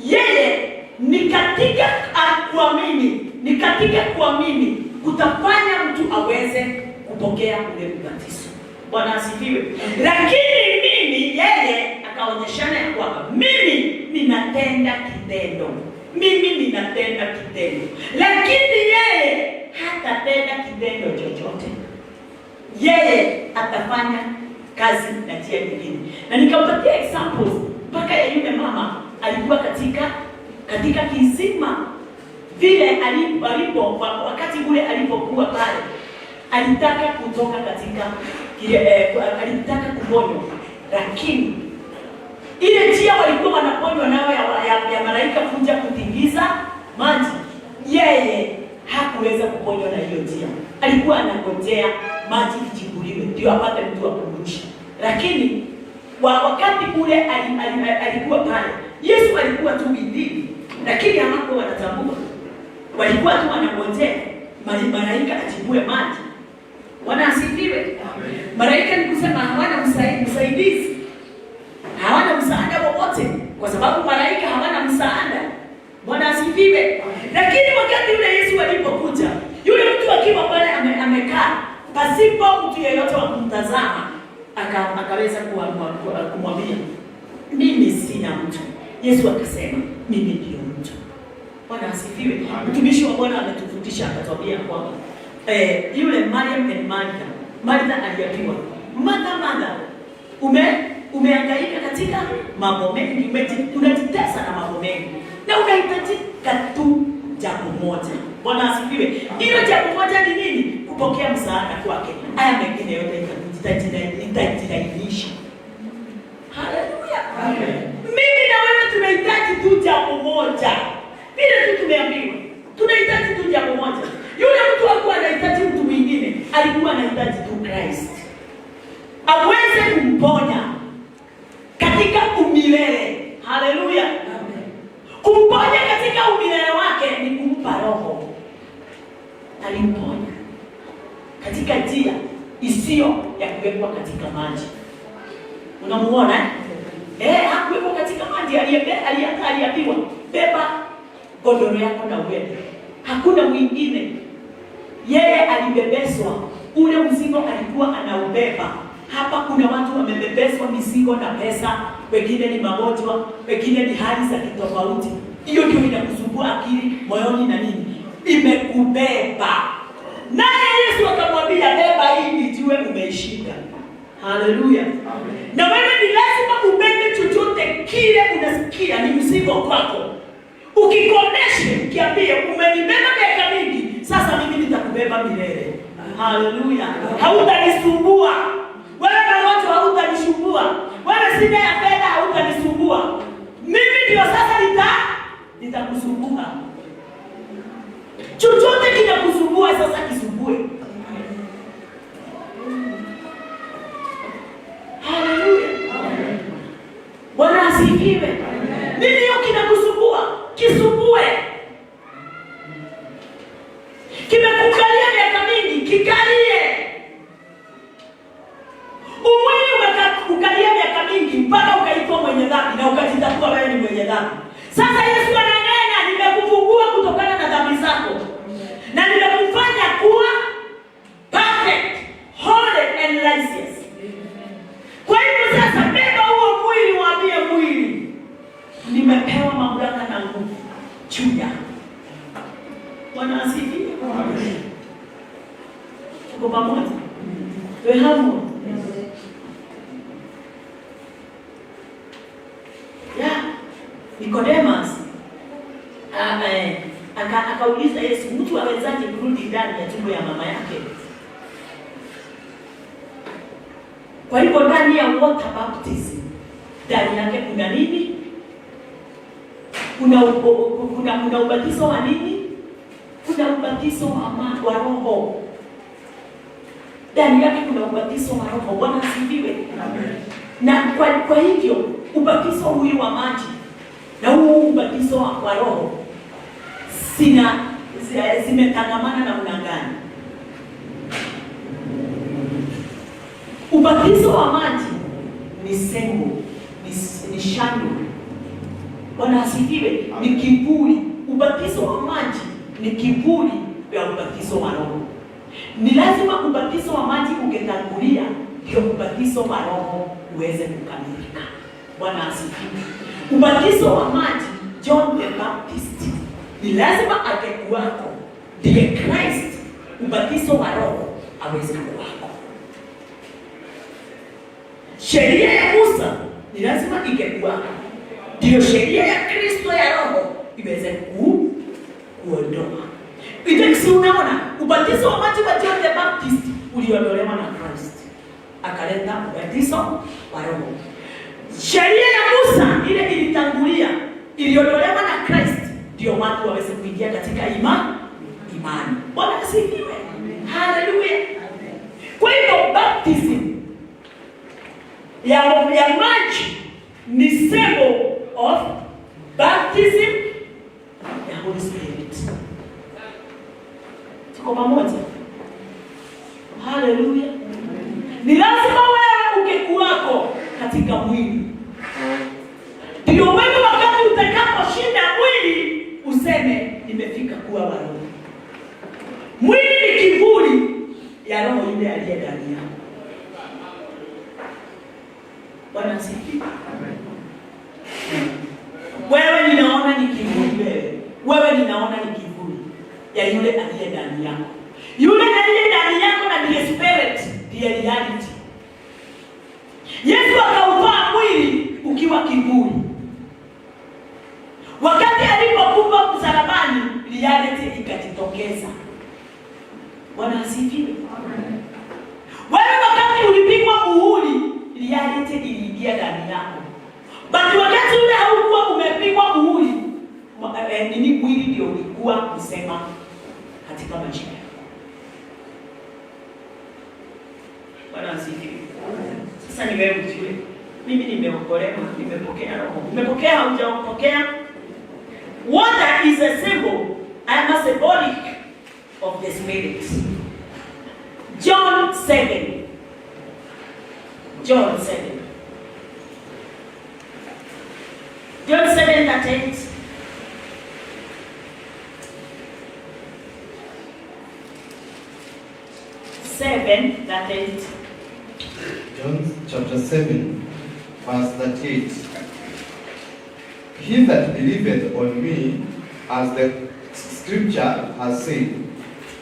yeye ni katika kuamini kutafanya mtu aweze kupokea ule ubatizo. Bwana asifiwe. Lakini yeye akaonyeshana ya kwamba mimi ninatenda kitendo, lakini yeye hatatenda kitendo chochote. Yeye atafanya kazi na njia nyingine. Na nikampatia examples mpaka ya yule mama alikuwa katika kisima vile alipo wakati ule alipokuwa pale, alitaka kutoka katika alitaka kuponywa, lakini Ile njia walikuwa wanaponywa nayo ya malaika kuja kutingiza maji, yeye hakuweza kuponywa na hiyo njia. Alikuwa anangojea maji ichibuliwe ndio apate mtu wa kumrusha. Lakini wakati ule alikuwa pale, Yesu alikuwa tu bidii, lakini hawakuwa wanatambua. Walikuwa tu wanangojea malaika achibue maji. Bwana asifiwe. Malaika ni kusema hawana msaidizi, hawana msaada wowote, kwa sababu malaika hawana msaada. Bwana asifiwe. Lakini wakati yule Yesu alipokuja, yule mtu akiwa pale amekaa pasipo mtu yeyote wa kumtazama, akaweza kumwambia mimi sina mtu. Yesu akasema mimi ndio mtu. Bwana asifiwe. Mtumishi wa Bwana ametufundisha akatuambia kwamba yule Mariam and Martha aliambiwa, Martha, umehangaika katika mambo mengi, unajitesa na mambo mengi, na unahitajika tu jambo moja. Bwana asifiwe. Hilo jambo moja ni nini? Kupokea msaada kwake. Haya mengine yote itajirainisha. Haleluya. Amen. Mimi na wewe tunahitaji tu jambo moja. Vile tu tumeambiwa, tunahitaji tu jambo moja. Yule mtu alikuwa anahitaji mtu mwingine, alikuwa anahitaji tu Christ aweze kumponya katika umilele. Haleluya. Amen. Kumponya katika umilele wake ni kumpa roho. Alimponya katika njia isiyo ya kuwekwa katika maji. Unamuona hakuwekwa katika maji, aliambiwa beba godoro yako na uende. Hakuna mwingine. Yeye alibebeswa ule mzigo, alikuwa anaubeba. Hapa kuna watu wamebebeswa mizigo na pesa, wengine ni magonjwa, wengine ni hali za kitofauti. Hiyo ndio inakusumbua akili, moyoni na nini. Imekubeba. Naye Yesu akamwambia beba hii nijue umeishinda. Haleluya. Amen. Na wewe ni lazima ubebe chochote kile unasikia ni mzigo kwako. Ukikomeshe, kiambie umenibeba miaka mingi, sasa mimi nitakubeba milele. Haleluya. Hautanisumbua. Wewe magonjwa hautanisumbua. Wewe shida ya fedha hautanisumbua. Mimi ndio sasa nitakusumbua. Chochote kinakusumbua sasa kisumbue. Haleluya. Bwana asifiwe. Nini hiyo kinakusumbua? Kisumbue. Kimekukalia miaka mingi, kikalie. Umwili umekukalia miaka mingi mpaka ukaitwa mwenye dhambi na ukajitatua wewe ni mwenye dhambi. Sasa Yesu ananena, nimekufungua kutokana na dhambi zako. Na nimekufanya kuwa perfect, holy and righteous. Kwa hivyo sasa beba huo mwili, waambie mwili, nimepewa mamlaka na nguvu juu yako. Bwana asifiwe. Amen. Tuko pamoja? Wewe hapo? Nicodemus akauliza Yesu, mtu awezaje kurudi ndani ya tumbo ya mama yake? Kwa hivyo ndani ya water baptism, ndani yake kuna nini? Kuna ubatizo wa nini? Kuna ubatizo wa roho. Ndani yake kuna ubatizo wa roho. Bwana asifiwe. Amen. Na kwa hivyo ubatizo huu wa maji na huu ubatizo wa roho zimetangamana na unangani. Ubatizo wa maji ni sengo, ni shando. Bwana asifiwe. Ni kivuli. Ubatizo wa maji ni kivuli ya ubatizo wa roho. Ni lazima ubatizo wa maji ungetangulia ndio ubatizo wa roho uweze kukamilika. Bwana asifiwe. Ubatizo wa maji, John the Baptist, ni lazima angekuwako ndiye Christ ubatizo wa roho aweze kuwako. Sheria ya Musa ni lazima ingekuwako ndio sheria ya Kristo ya roho iweze kuondoa. Itaksi, unaona ubatizo wa maji wa John the Baptist uliondolewa na Christ, akaleta ubatizo wa roho. Sheria ya Musa ile ilitangulia, iliondolewa na Christ, ndio watu waweze kuingia katika imani. Bwana asifiwe. Haleluya. Kwa hivyo baptism ya maji ni symbol of baptism ya Holy Spirit. Tuko pamoja? Haleluya. Ni lazima wewe ukikuwako katika mwili, ndio wewe wakati utakaposhinda mwili useme nimefika kuwa wa roho. Mwili ni kivuli ya roho yule aliye ndani yako. Bwana asifiwe. Wewe ninaona ni kivuli, wewe ninaona ni kivuli ya yule aliye ndani yako. Yule aliye ndani yako na ndiye spirit, ndiye reality. Yesu akautoa mwili ukiwa kivuli. Wakati alipokufa msalabani, reality ikajitokeza. Bwana asifiwe. Wewe wakati ulipigwa muhuri, reality iliingia ndani yako. But wakati ule haukuwa umepigwa muhuri, mwili ndio ulikuwa kusema katika maisha yako. Bwana asifiwe. Sasa ni wewe ujue, mimi nimeokolewa, nimepokea roho. Umepokea au hujapokea? Water is a symbol and a symbolic of the Spirit. John 7. John 7:38. John chapter 7, verse 38. He that believeth on me, as the scripture has said,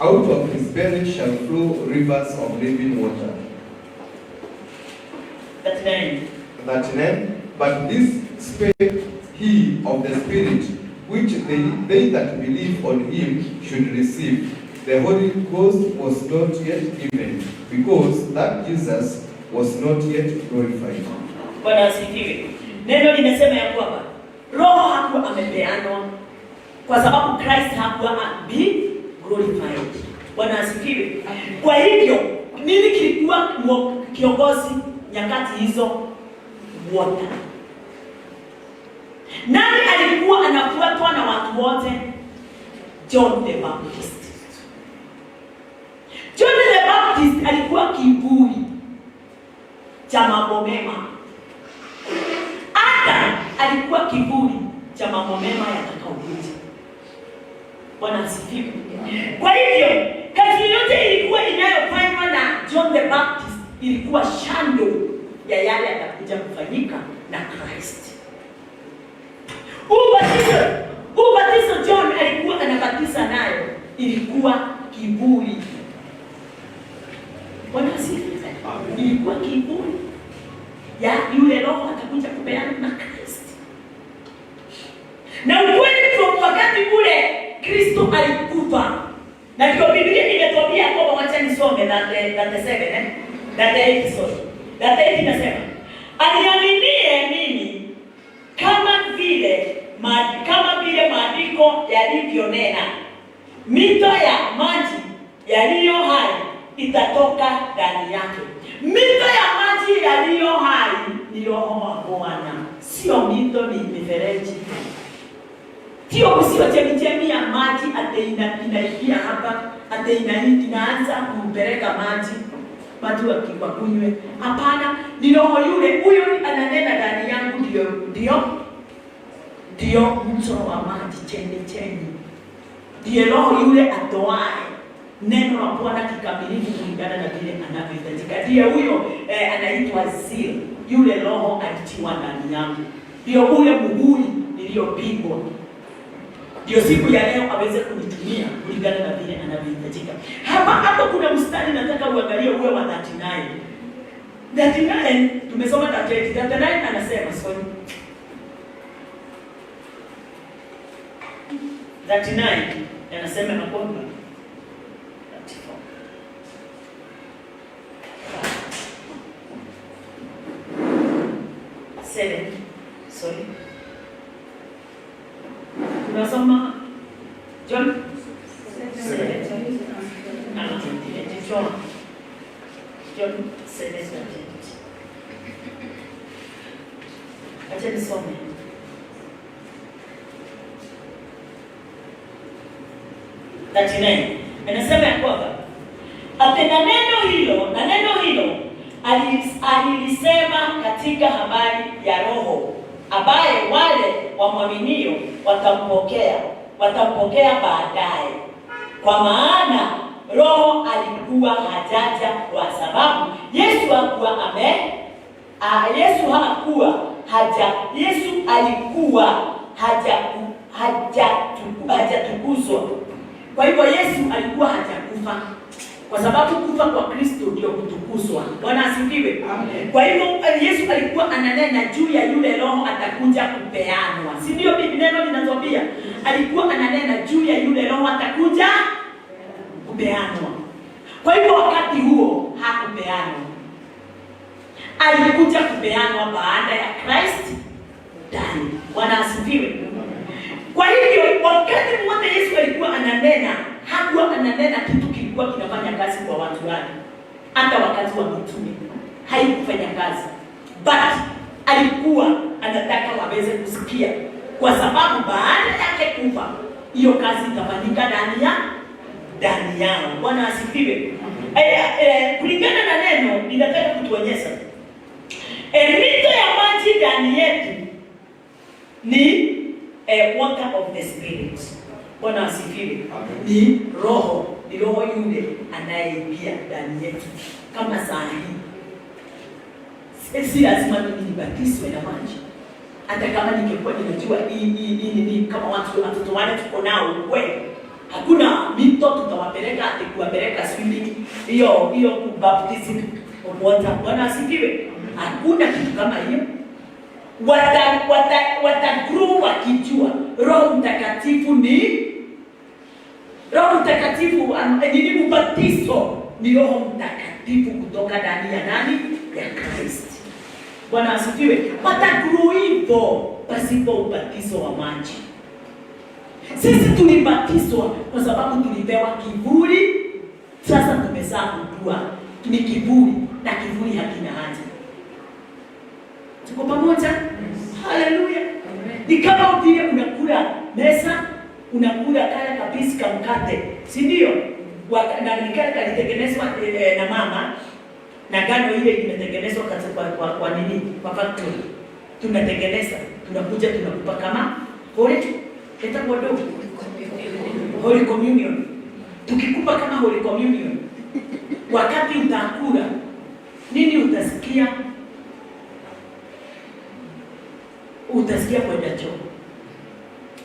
out of his belly shall flow rivers of living water. 39. But this spake he of the Spirit, which they that believe on him should receive. The Holy Ghost was not yet given, because that Jesus was not yet glorified. Bwana asifiwe. Neno limesema ya kwamba roho hakuwa amepeanwa kwa sababu Christ hakuwa glorified. Bwana asifiwe. Kwa hivyo nini kilikuwa kiongozi nyakati hizo? Water. Nani alikuwa anafuatwa na watu wote? John the Baptist. John the Baptist alikuwa kivuli cha mambo mema. Adam alikuwa kivuli cha mambo mema yatakayokuja. Bwana asifiwe. Kwa hivyo kazi yote ilikuwa inayofanywa na John the Baptist ilikuwa shando ya yale yatakuja kufanyika na Christ. Ubatizo John alikuwa anabatiza nayo ilikuwa kivuli. Bwana asifiwe. Ilikuwa kivuli ya yule roho atakuja kupeana na Christ. Na ukweli kwa wakati ule Kristo alikufa. Na kwa Biblia imetuambia kwamba wacha nisome that 8 inasema, aniaminie mimi kama vile maandiko yalivyonena, mito ya maji yaliyo hai itatoka ndani yake. Mito ya maji yaliyo hai ni roho wa Bwana. Sio mito, ni mifereji. Sio chemichemi ya maji inaingia hapa, inaanza kumpeleka maji watu wakinywe. Hapana, ni roho yule, huyo ananena ndani yangu, ndio mto wa maji cheni. Ndiye roho yule atoae neno la Bwana kikamilifu kulingana na vile anavyohitajika. Ndiye huyo anaitwa Zil. Yule roho alitiwa ndani yangu. Ndio ule muhuri niliyopigwa. Ndio siku ya leo aweze kunitumia kulingana na vile anavyohitajika. Hapa kuna mstari nataka uangalie uwe wa 39. 39 tumesoma 39 anasema sorry. 39 anasema na kwamba 7 Sorry. Tunasoma John 7. John 7. Acha nisome. Anasema ya kwamba apenda neno hilo alilisema katika habari ya Roho ambaye wale wamwaminio watampokea baadaye. Kwa maana Roho alikuwa hajaja kwa sababu Yesu alikuwa hajatukuzwa. Kwa hivyo Yesu alikuwa hajakufa, kwa sababu kufa kwa Kristo ndio kutukuzwa. Bwana asifiwe. Amen. Kwa hivyo Yesu alikuwa ananena juu ya yule Roho atakuja kupeanwa. Si ndio neno linatuambia? Alikuwa ananena juu ya yule Roho atakuja kupeanwa. Kwa hivyo wakati huo hakupeanwa. Alikuja kupeanwa baada ya Christ ndani. Bwana asifiwe. Kwa hivyo wakati mmoja Yesu alikuwa ananena, hakuwa ananena kitu kilikuwa kinafanya kazi kwa watu wake. Hata wakati wa mitume haikufanya kazi. But alikuwa anataka waweze kusikia, kwa sababu baada yake kufa hiyo kazi itafanyika ndani yao. Bwana asifiwe. Kulingana na neno ninataka kutuonyesha mito ya maji ndani yetu ni water of the spirit. Bwana asifiwe. Ni roho yule anayeingia ndani yetu. Kama saa hii si lazima nibatizwe na maji. Hata kama ningekuwa ninajua hii kama watoto wale tuko nao kweli, hakuna mito tutawapeleka kuwapeleka swimming hiyo baptism of water. Bwana asifiwe. Hakuna kitu kama hiyo. Watagrow wakijua Roho Mtakatifu ni ubatizo, ni Roho Mtakatifu kutoka ndani ya nani? Ya Kristo. Bwana asifiwe. Watagrow hivyo pasipo ubatizo wa maji. Sisi tulibatizwa kwa sababu tulipewa kivuli. Sasa tumezaa kujua ni kivuli na kivuli hakina haja. Tuko pamoja? Haleluya. Ni kama vile unakula mesa, unakula kale kabisa kama mkate, si ndio? Na nikale kalitengenezwa na mama, na ngano ile imetengenezwa kwa nini? Kwa factory. Tunatengeneza, tunakuja tunakupa kama Holy Communion. Tukikupa kama Holy Communion, wakati utakula nini utasikia? Utasikia kwenda choo.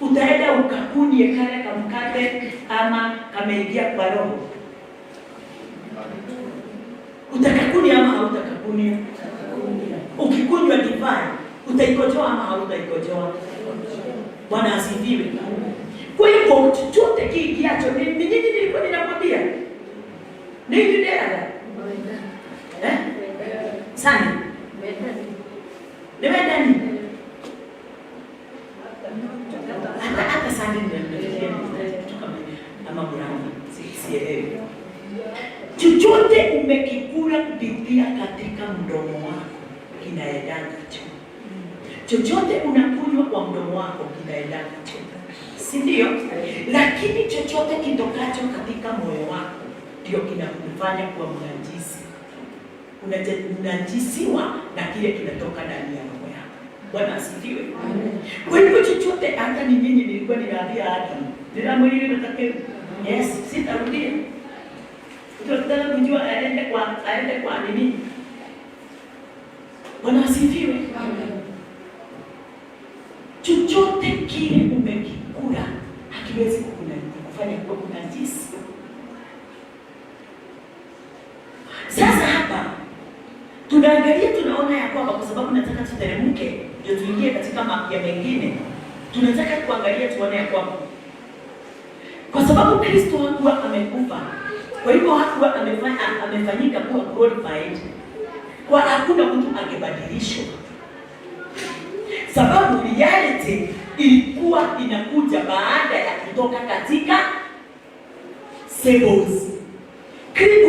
Utaenda ukakunie kale kama mkate ama kameingia kwa roho. Utakakunia ama hautakakunia? Ukikunywa divai, utaikojoa ama hautaikojoa? Bwana asifiwe. Kwa hivyo chochote kiingiacho ni nini nilikuwa ninakwambia? Ni ndio sana. Nimedani. Hata sana ndio ama brandi. Sielewi. Chochote umekikula kupitia katika mdomo wako kinaendana choo. Chochote unakunywa kwa mdomo wako kinaendana choo. Si ndio? Lakini chochote kitokacho katika moyo wako ndio kinakufanya kuwa mnajisi. Unajisiwa na kile kinatoka ndani ya roho yako. Bwana asifiwe. Kwa hivyo chochote, hata ni mimi nilikuwa ninaambia Adam, ndio mwili nataka yes, sitarudia. Tunataka kujua aende kwa nini? Bwana asifiwe. Chochote kile umekikula hakiwezi kufanya kuwa unajisi. Sasa hapa tunaangalia, tunaona ya kwamba kwa sababu nataka tuteremke ndio tuingie katika mapya mengine, tunataka kuangalia tuone ya kwamba kwa sababu Kristo hakuwa amekufa, kwa hivyo hakuwa amefanyika kuwa glorified, kwa hakuna mtu angebadilishwa. sababu reality ilikuwa inakuja baada ya kutoka katika Symbols.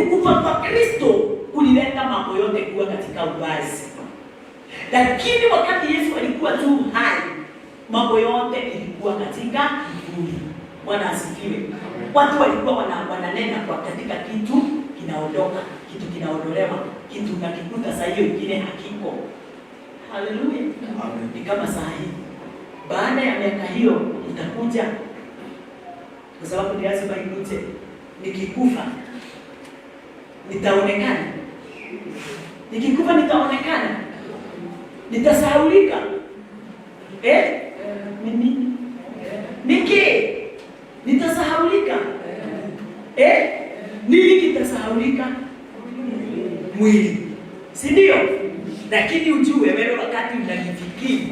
Kufa kwa Kristo kulileta mambo yote kuwa katika uwazi, lakini wakati Yesu alikuwa tu hai, mambo yote ilikuwa katika kivuli. Bwana asifiwe. Watu walikuwa wananena kwa katika kitu kinaondoka, kitu kinaondolewa, kitu nakikuta saa hiyo kile hakiko. Haleluya. Ni kama saa hii, baada ya miaka hiyo itakuja, kwa sababu ni lazima ikuje. Nikikufa nitaonekana, nikikufa nitaonekana, nitasahaulika. Nitasahaulika. Nini kitasahaulika? Mwili, si ndio? Lakini ujue wewe, wakati unanifikiri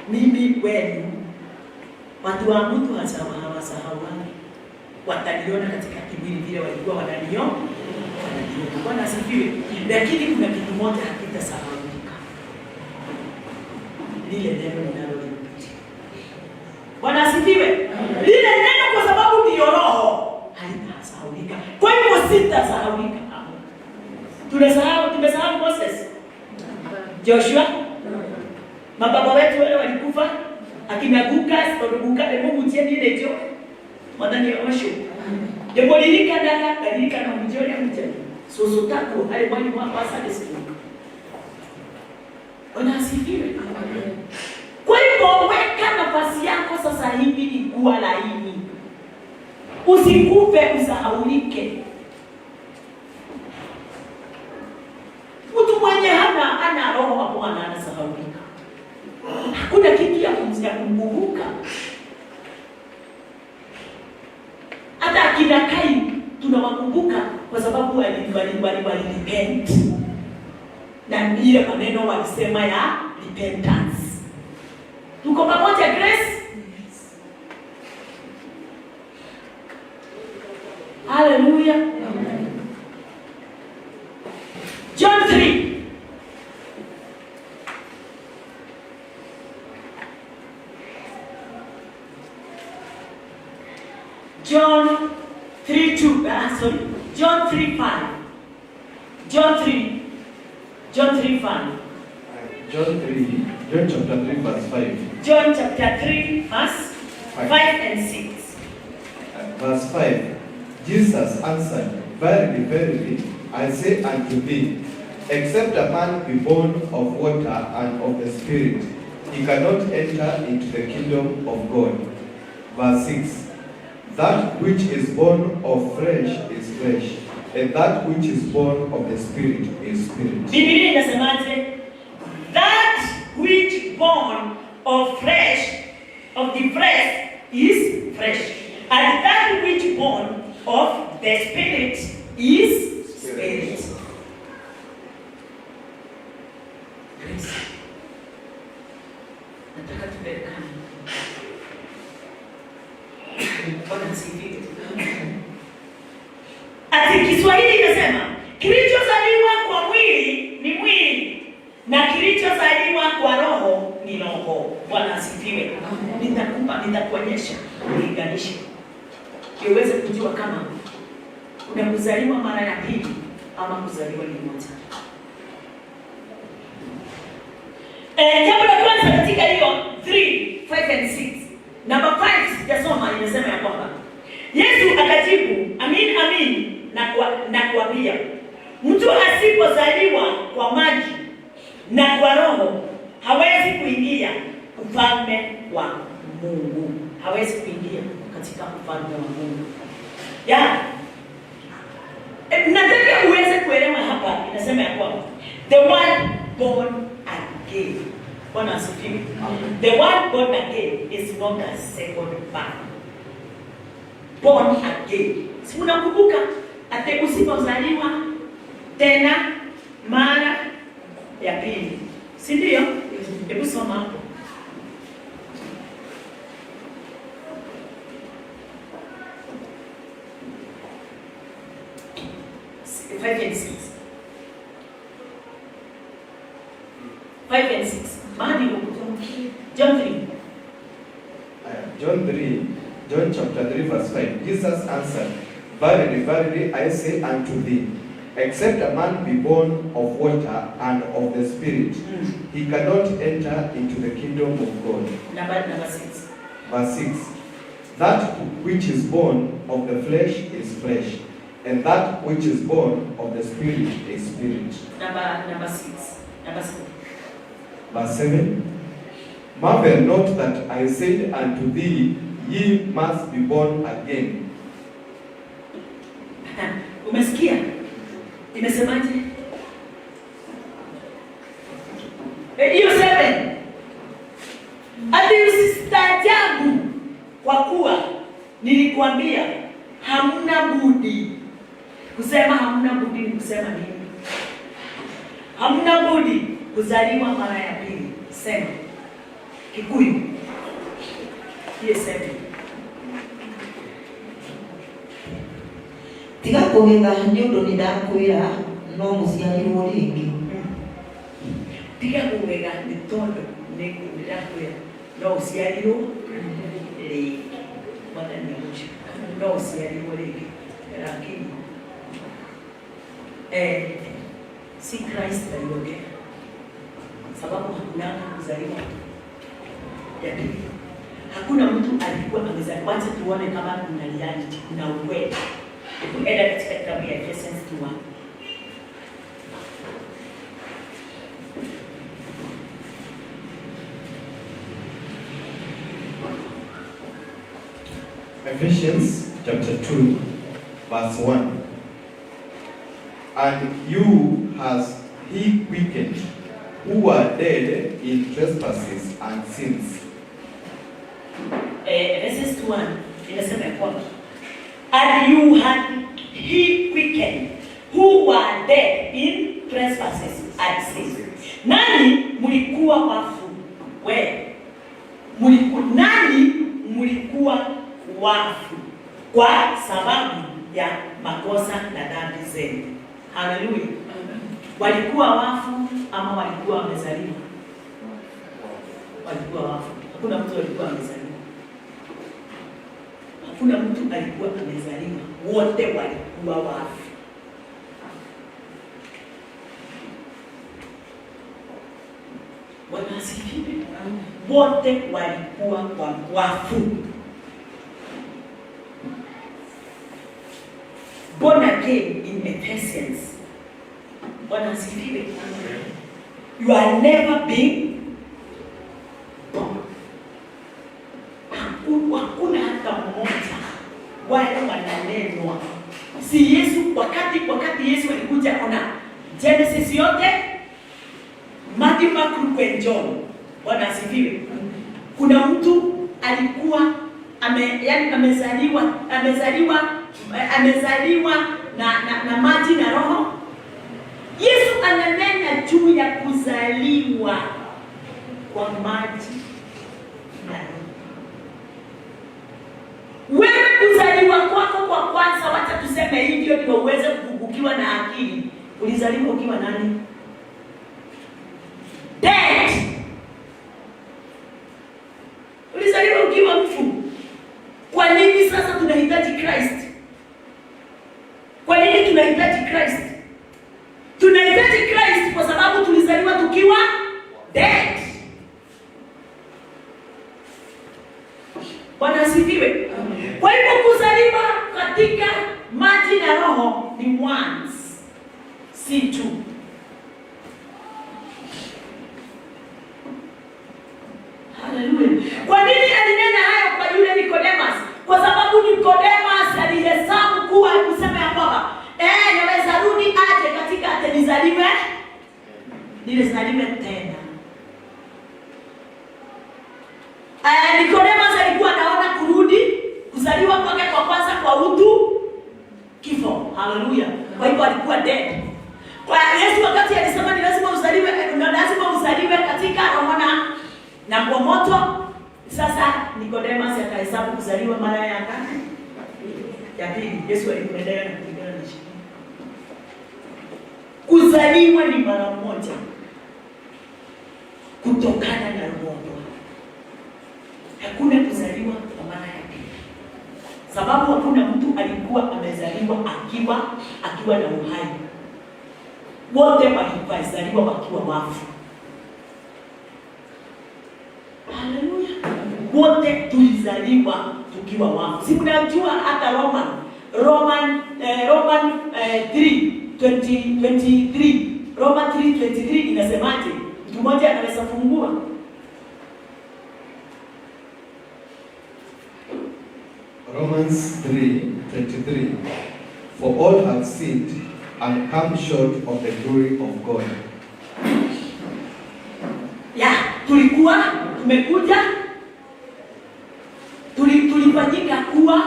mimi wenu, watu wa mtu hawasahau, wataniona katika kimwili vile walikuwa wananiona. Bwana asifiwe. Lakini kuna kitu moja hakitasahaulika, lile neno linalolipitia. Bwana asifiwe. Lile neno, kwa sababu ndio roho, halitasahaulika. Kwa hivyo sitasahaulika. Tumesahau Moses, Joshua, mababa wetu wale walikufa, akina Gukas, Mungu tieni ile jo madani ya washo. Debo lilika na mjoli mjoli. Soso tako hali mwalimu wa Sunday school. Bwana asifiwe. Kwa hivyo weka nafasi yako sasa hivi ikuwa laini. Usikufe usahaulike. Mtu mwenye hana roho wa Bwana anasahaulika. Hakuna kitu ya kumkumbuka. Hata akina Kaini tunawakumbuka kwa sababu walirepent. Na ile maneno walisema ya repentance. Tuko pamoja Grace? Hallelujah. John 3. John 3:2. John 3:5. John chapter 3 verse 5. John chapter 3 verse 5 and 6. Verse 5. Jesus answered, Verily, verily, I say unto thee, except a man be born of water and of the Spirit, he cannot enter into the kingdom of God. Verse 6. That which is born of flesh is flesh, and that which is born of the Spirit is spirit. Biblia inasemaje? That which born of flesh, of the flesh is flesh, and that which born of the Spirit is spirit. Grace. Nataka tupelekane. Bwana asifiwe. Ati Kiswahili inasema kilichozaliwa kwa mwili ni mwili na kilichozaliwa kwa roho ni roho. Bwana asifiwe. Nitakuonyesha ulinganishe uweze kujua kama kuna kuzaliwa mara ya pili ama kuzaliwa ni moja. Jambo la kwanza katika hiyo 3, 5 and 6. Namba 5 sijasoma, inasema ya kwamba Yesu akajibu, amin amin na kuambia, mtu asipozaliwa kwa maji na kwa roho hawezi kuingia ufalme wa Mungu. Hawezi kuingia katika ufalme wa Mungu. Nataka uweze kuelewa hapa, inasema ya kwamba the word born again. Bwana asifiwe. The word born again is not a second birth. Born again. Si unakumbuka ate usipozaliwa tena mara ya pili. Si ndio? Hebu soma hapo. Five and six. Mahali uko. John 3. John chapter 3 verse 5. Jesus answered, Verily, verily, I say unto thee, except a man be born of water and of the Spirit, he cannot enter into the kingdom of God. Number 6. Verse 6. That which is born of the flesh is flesh, and that which is born of the Spirit is spirit. Number 6. Verse 7. Marvel not that I said unto thee, ye must be born again. Umesikia? Imesemaje? Hiyo 7. Ati usistaajabu kwa kuwa nilikwambia hamna budi. Kusema hamna budi ni kusema nini? Hamna budi kuzaliwa mara ya pili. Sema Kikuyu. Hiyo 7. Tiga kugetha nĩ ũndũ nĩ ndakwĩra no mũciarirwo rĩngĩ. Tiga kugetha nĩ tondũ nĩ ndakwĩra no ũciarirwo rĩngĩ. Mwana nĩ mũci. No ũciarirwo rĩngĩ. Lakini si Christ aliongea. Sababu hakuna kuzaliwa ya pili. Hakuna mtu alikuwa amezaliwa. Wacha tuone kama kuna reality, kuna ukweli. Enda katika kitabu ya Ephesians 2. Ephesians chapter 2 verse 1. And you has he quickened who were dead in trespasses and sins. Ephesians 2:1 inasema kwamba and you had he quickened who were dead in trespasses and sins. Nani mlikuwa wafu? Nani mlikuwa wafu kwa sababu ya makosa na dhambi zenu? Haleluya. Walikuwa wafu ama walikuwa wamezaliwa? Walikuwa wafu. Hakuna mtu alikuwa amezaliwa. Hakuna mtu alikuwa amezaliwa. Wote walikuwa wafu. Wanasifiwe. Wote walikuwa wafu. Born again in Ephesians. Wanasifiwe. You are never being born. Hakuna hata mmoja wale wananenwa. Si Yesu wakati Yesu alikuja ona Genesis yote, Matthew, Mark, Luke and John. Wanasifiwe. Kuna mtu alikuwa amezaliwa na maji na roho. Yesu ananena juu ya kuzaliwa kwa maji na roho. Wewe kuzaliwa kwako kwa kwanza, wacha tuseme hivyo ndio uweze kufungukiwa na akili. Ulizaliwa ukiwa nani? Dead. Ulizaliwa ukiwa mfu. Kwa nini sasa tunahitaji Christ? Kwa nini tunahitaji Christ? Tunahitaji Christ kwa sababu tulizaliwa tukiwa dead. Bwana asifiwe. Kwa hivyo kuzaliwa katika maji na roho ni once, si two. Haleluya. Kwa nini alinena hayo kwa yule Nicodemus? Kwa sababu Nicodemus alihesabu kuwa kusema ya kwamba naweza rudi aje katika atenizaliwe tena. Nicodemus alikuwa anaona kurudi kuzaliwa kwake kwa kwanza kwa utu kifo. Haleluya. Kwa hivyo alikuwa dead. Kwa Yesu wakati alisema ni lazima uzaliwe katika roho na kwa moto, sasa Nicodemus akahesabu kuzaliwa mara ya ngapi? Ya pili. Yesu alimwendea na kulingana na sheria. Kuzaliwa ni mara moja kutokana na roho. Hakuna kuzaliwa kwa mara ya pili, sababu hakuna mtu alikuwa amezaliwa akiwa na uhai. Wote walizaliwa wakiwa wafu. Haleluya! Wote tulizaliwa tukiwa wafu. Si mnajua hata Roman 3:23 Roman 3:23 inasemaje? Mtu mmoja anaweza fungua. Romans 3:23. For all have sinned and come short of the glory of God. Tulikuwa tumekuja tulifanyika kuwa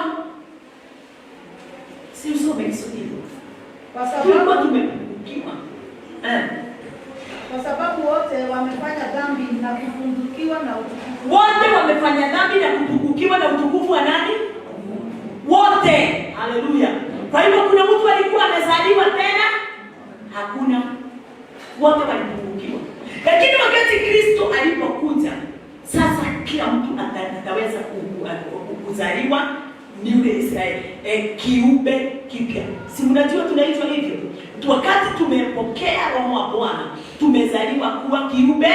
si usome Kiswahili. Kwa sababu Tulikuwa tumepungukiwa. Kwa sababu wote wamefanya dhambi na kupungukiwa na utukufu. Wote wamefanya dhambi na kupungukiwa na utukufu wa nani? Wote. Haleluya. Kwa hivyo kuna mtu alikuwa amezaliwa tena? Hakuna. Wote walipungukiwa. Lakini wakati Kristo alipokuja, sasa kila mtu ataweza kuzaliwa ni yule Israeli, kiumbe kipya. Si mnajua tunaitwa hivyo? Wakati tumepokea Roho wa Bwana, tumezaliwa kuwa kiumbe,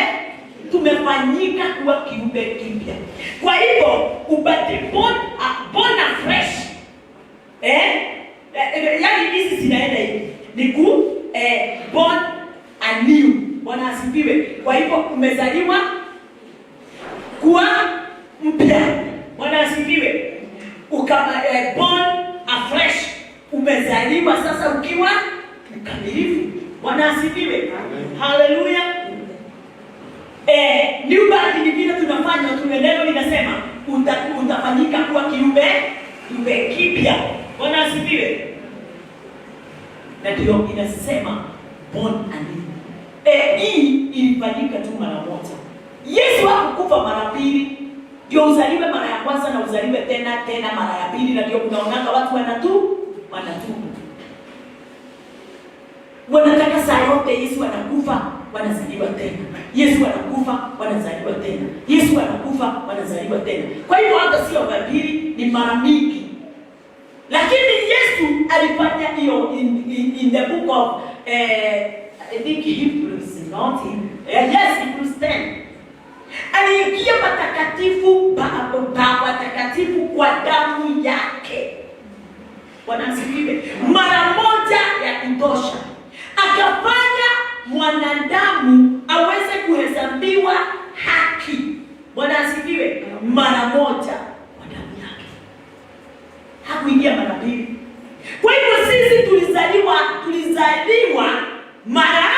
tumefanyika kuwa kiumbe kipya. Kwa hivyo born afresh. Yaani hizi zinaenda hivi. Ni born anew. Bwana asifiwe. Kwa hivyo umezaliwa kuwa mpya. Bwana asifiwe. Born afresh. Umezaliwa sasa ukiwa mkamilifu. Bwana asifiwe. Haleluya. New birth ni vile tunafanya, neno linasema utafanyika kuwa kiumbe kipya. Bwana asifiwe. Na ndio inasema born anew. Hii ilifanyika tu mara moja. Yesu hakukufa mara mbili. Ndio uzaliwe mara ya kwanza na uzaliwe tena mara ya pili, na ndio unaona watu wanatubu. Wanataka saa yote Yesu anakufa, wanazaliwa tena. Yesu anakufa, wanazaliwa tena. Yesu anakufa, wanazaliwa tena. Kwa hivyo hata sio mara mbili, ni mara mingi. Lakini Yesu alifanya hiyo in the book of I think Hebrews, not in Hebrews 10. Aliingia patakatifu kwa damu yake. Bwana asifiwe. Mara moja ya kutosha. Akafanya mwanadamu aweze kuhesabiwa haki. Bwana asifiwe. Mara moja kwa damu yake. Hakuingia mara mbili. Kwa hivyo sisi tulizaliwa mara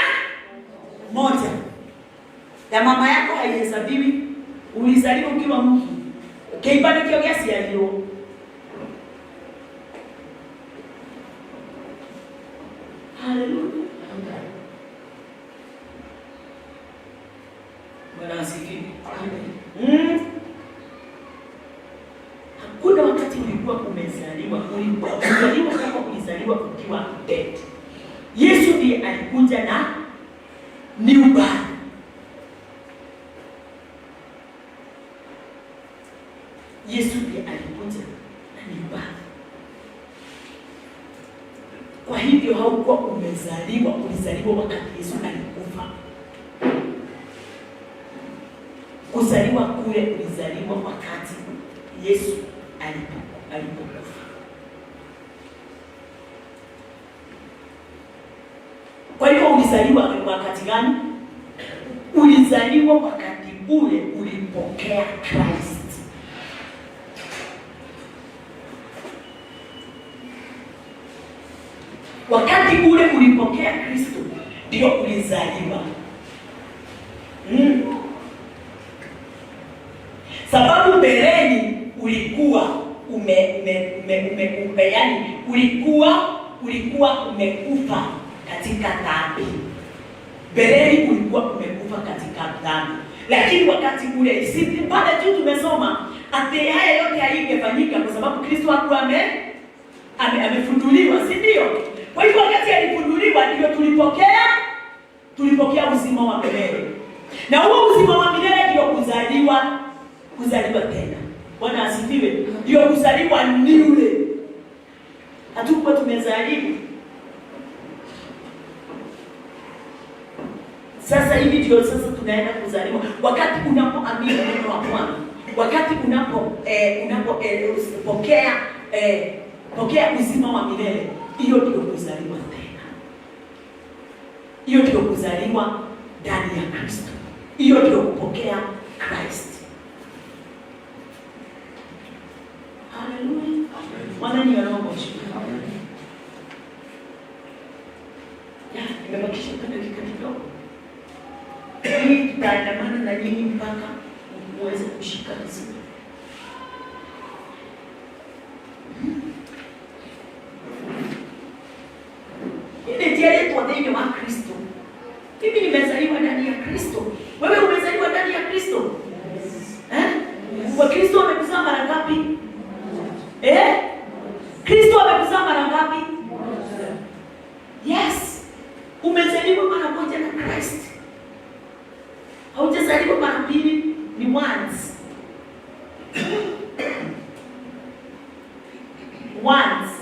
moja. Ya mama yako haihesabiwi. Ulizaliwa ukiwa mtu. Keibado kiogesi alio. Haleluya. Bwana asifiwe. Hakuna wakati ulikuwa umezaliwa kama ulizaliwa ukiwa dead. Yesu ndiye alikuja na new birth. Yesu ndiye alikuja na new birth. Kwa hivyo haukuwa ulizaliwa wakati Yesu alikufa. Kuzaliwa kule ulizaliwa wakati Yesu alipokufa. Kwa hivyo ulizaliwa wakati gani? Ulizaliwa wakati ule ulipokea Christ. Wakati ule ulipokea Kristo ndio ulizaliwa. Sababu mbeleni ulikuwa ulikuwa umekufa katika dhambi. Mbeleni ulikuwa umekufa katika dhambi. Lakini wakati ule si pale tu tumesoma ati haya yote haingefanyika kwa sababu Kristo hakuwa amefunuliwa, si ndio? Kwa hivyo wakati alifunuliwa ndio tulipokea uzima wa milele. Na huo uzima wa milele ndio kuzaliwa tena. Bwana asifiwe. Ndio kuzaliwa niule. Hatukuwa tumezaliwa. Sasa hivi ndio sasa tunaenda kuzaliwa. Wakati unapoamini neno la Bwana, wakati pokea uzima wa milele, hiyo ndio kuzaliwa tena. Hiyo ndio kuzaliwa ndani ya Kristo. Hiyo ndio kupokea Christ. Haleluya. Mwana ni wanaomba ushukuru. Ya, nimebakisha dakika kidogo. Hii tutaandamana na nyinyi mpaka muweze kushika vizuri. Ile njia yetu ndani ya Kristo. Mimi nimezaliwa ndani ya Kristo. Wewe umezaliwa ndani ya Kristo? Kwa Kristo amekuzaa mara ngapi? Kristo amekuzaa mara ngapi? Yes. Umezaliwa mara moja na Christ. Haujazaliwa mara mbili, ni once. Once.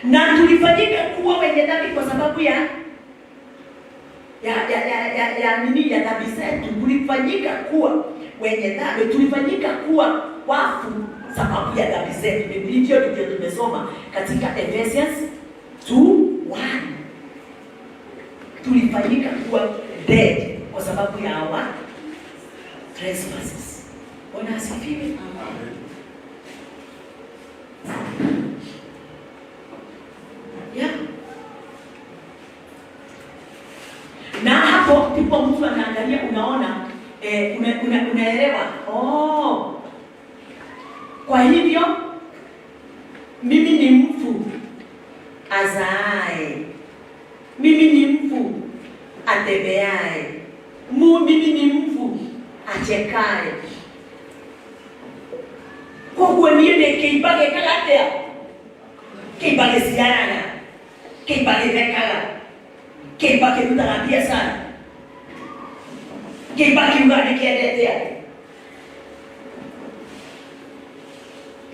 Na tulifanyika kuwa wenye dhambi kwa sababu ya dhambi zetu. Tulifanyika kuwa wenye dhambi, tulifanyika kuwa wafu sababu ya dhambi zetu. Biblia ndio tumesoma katika Ephesians 2:1. Tulifanyika kuwa dead kwa sababu ya our trespasses. Bwana asifiwe. Amen. Yeah. Na hapo ndipo mtu anaangalia, unaona unaelewa. Kwa hivyo mimi ni mfu azaaye. Mimi ni mfu atembeaye. Mimi ni mfu achekaye. Kwa kuwa niende keibage kalatea. Keibage siarana. Keibage vekala. Keibage utarabia sana. Keibage ugane kiendetea.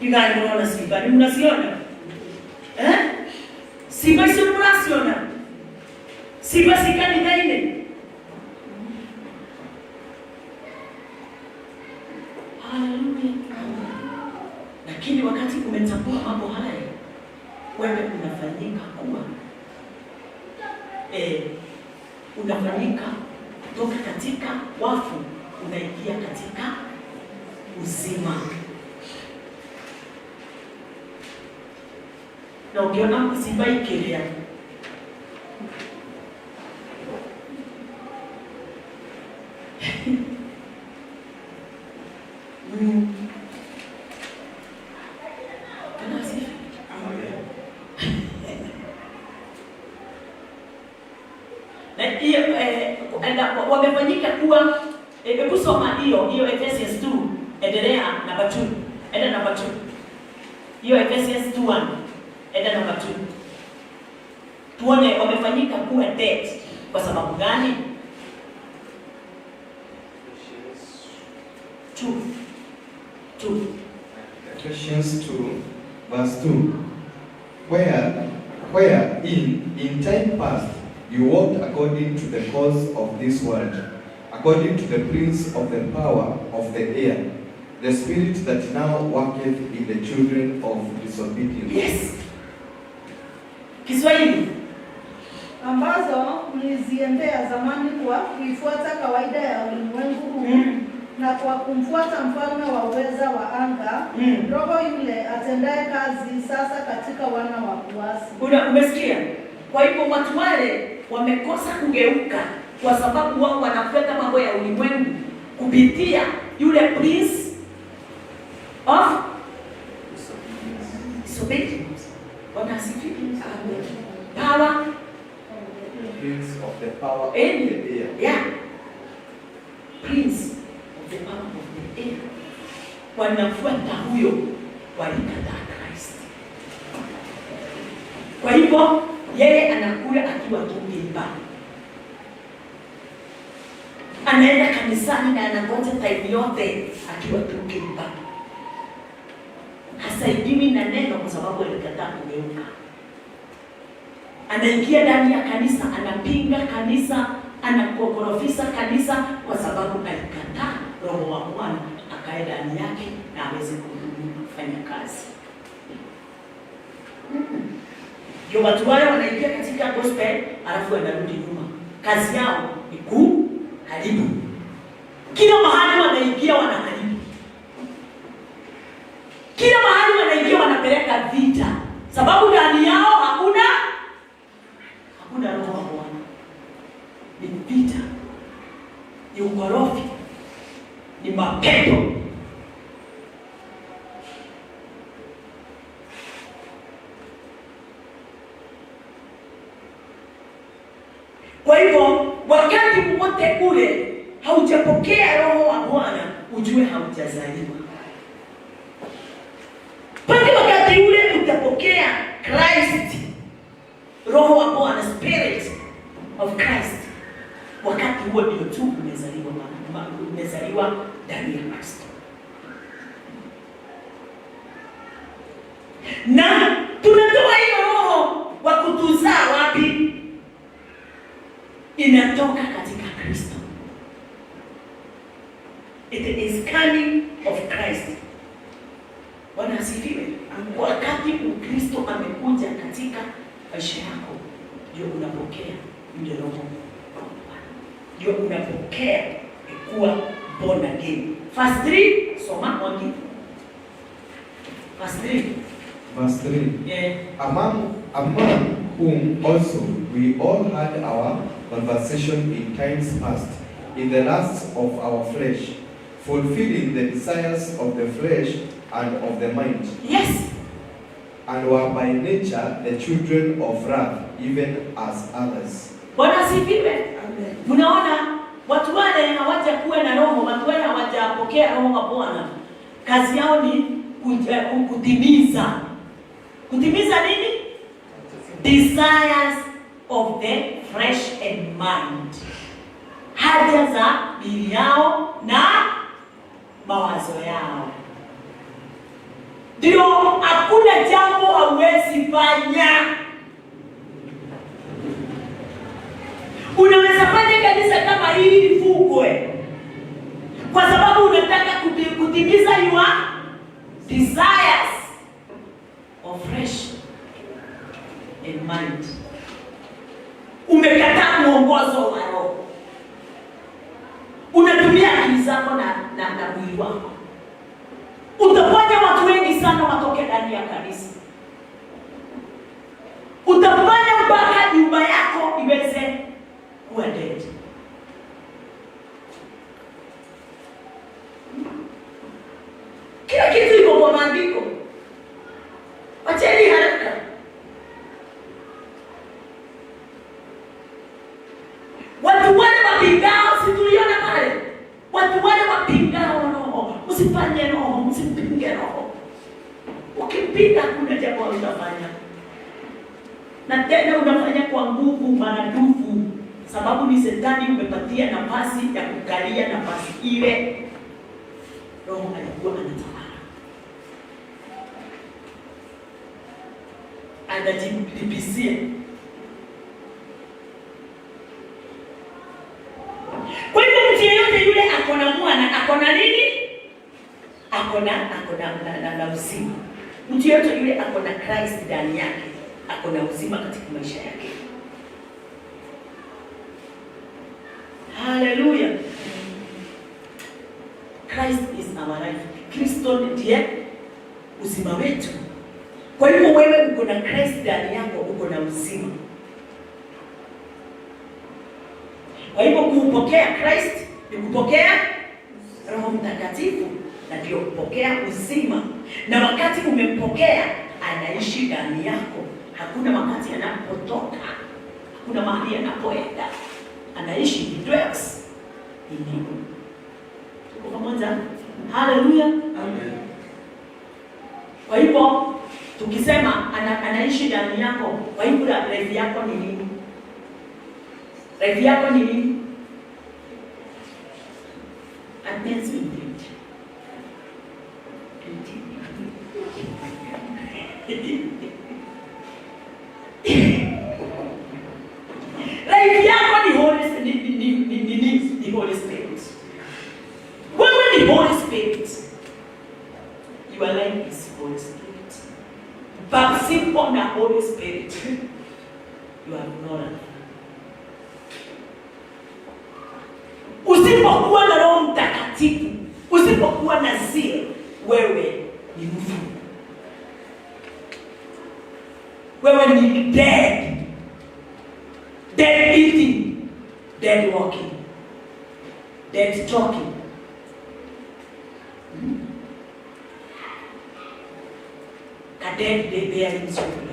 Yugani mwana simba. Ni mnasiona? Simba isi mnasiona? Simba sikani daine. Haleluya. Lakini wakati umetambua mambo haya, wewe unafanyika kuwa unafanyika kutoka katika wafu unaingia katika uzima. Na ukiona simba ikilia, wamefanyika kuwa kusoma hiyo Ephesians 2, endelea namba 2. Enda namba 2. Hiyo Ephesians 2:1. Enda namba 2. Tuone wamefanyika kuwa dead kwa sababu gani? 2. Ephesians 2:2. Where in time past you walked according to the course of this world, according to the prince of the power of the air, the spirit that now worketh in the children of disobedience. Yes. Kiswahili. Ambazo mliziendea zamani kwa kuifuata kawaida ya ulimwengu huu, na kwa kumfuata mfalme wa uweza wa anga, roho yule atendaye kazi sasa katika wana wa kuasi. Umesikia? Kwa hivyo watu wale wamekosa kugeuka kwa sababu wao wanafuata mambo ya ulimwengu kupitia yule prince of disobedience. Bwana asifiwe. Power. Prince of the power of the air. Yeah. Prince of the power of the air. Wanafuata huyo walikataa Christ. Kwa hivyo yeye anakuja akiwa tu imba. anaenda kanisani na anangoja time yote akiwa tu nyumbani. Hasaidiwi na neno kwa sababu alikataa kugeuka. Anaingia ndani ya kanisa, anapinga kanisa, anakorofisa kanisa kwa sababu alikataa Roho wa Bwana akae ndani yake na aweze kufanya kazi. Ndio watu wale wanaingia katika gospel alafu wanarudi nyuma. Kazi yao ni kuharibu. Kila mahali wanaingia wanaharibu. Kila mahali wanaingia wanapeleka vita. Sababu ndani yao hakuna Roho wa Bwana. Ni vita. Ni ukorofi. Ni mapepo. Kwa hivyo wakati wote ule haujapokea Roho wa Bwana, ujue haujazaliwa. Pale wakati ule utapokea Christ, Roho wa Bwana, Spirit of Christ, wakati huo ndio tu umezaliwa ndani ya Kristo. Na tunatoa hiyo Roho wa kutuzaa wapi? Inatoka katika Kristo. It is coming of Christ. Bwana asifiwe. Wakati Kristo amekuja katika maisha yako, ndio unapokea ndio Roho. Ndio unapokea kuwa born again. Verse 3, soma mwangi. Verse 3. Verse 3. Yeah. Among whom also we all had our conversation in times past, in the lusts of our flesh, fulfilling the desires of the flesh and of the mind. Yes. And were by nature the children of wrath, even as others. Bwana asifiwe. Unaona watu wale hawajakuwa na Roho, watu wale hawajapokea Roho wa Bwana. Kazi yao ni kutimiza. Kutimiza nini? Desires of the flesh and mind. Haja za miili yao na mawazo yao. Ndio hakuna jambo hauwezi fanya. Unaweza fanya kanisa kama hili lifungwe kwa sababu unataka kutimiza your desires of flesh and mind. Umekataa mwongozo wa Roho. Unatumia akili zako na mwili wako. Utafanya watu wengi sana watoke ndani ya kanisa. Utafanya mpaka nyumba yako iweze kuwa dead. Kila kitu iko kwa maandiko. Wacheni haraka. Watu wale wapingao, si tuliona pale? Watu wale wapingao Roho. Usifanye Roho, usipinge Roho. Ukimpinga kuna jambo unafanya. Na tena unafanya kwa nguvu maradufu. Sababu ni Shetani umepatia nafasi ya kukalia nafasi ile. Roho alikuwa anatawala. Anajibizia. Kwa hivyo mtu yeyote yule akona mwana, akona nini? Akona uzima. Mtu yeyote yule akona Christ ndani yake, akona uzima katika maisha yake. Hallelujah. Christ is our life. Kristo ndiye uzima wetu. Kwa hivyo wewe uko na Christ ndani yako, uko na uzima. Kwa hivyo kupokea Christ ni kupokea Roho Mtakatifu na ndio kupokea uzima. Na wakati umempokea, anaishi ndani yako. Hakuna wakati anapotoka. Hakuna mahali anapoenda. Anaishi, he dwells in you. Tuko pamoja? Hallelujah. Amen. Kwa hivyo tukisema anaishi ndani yako, kwa hivyo life yako ni nini? Life yako ni nini? Anezi life yako ni Holy Spirit. Wewe ni Holy Spirit. Your life is Holy Spirit. But simple na Holy Spirit, you have no life. Usipokuwa na Roho Mtakatifu, usipokuwa na zeal, wewe ni mfu. Wewe ni dead. Dead eating, dead walking, dead talking. Dead they bearing children.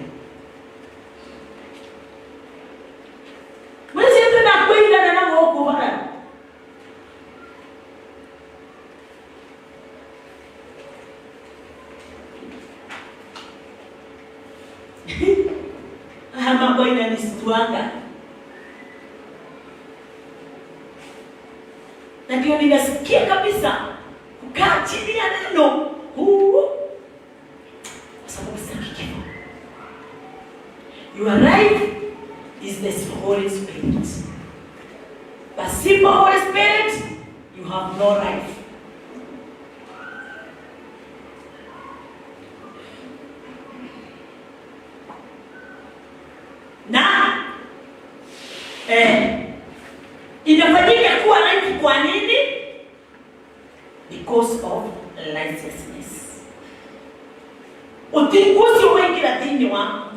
Mwezi yetu na kwenda na ngoko bana. Mambo inanisituanga. Na ndio ninasikia kabisa kukaa chini ya neno. Your life is the Holy Spirit. But simple Holy Spirit, you have no life. Na inafanyika kuwa life kwa nini? Because of righteousness. Utinguzi wengi latini wa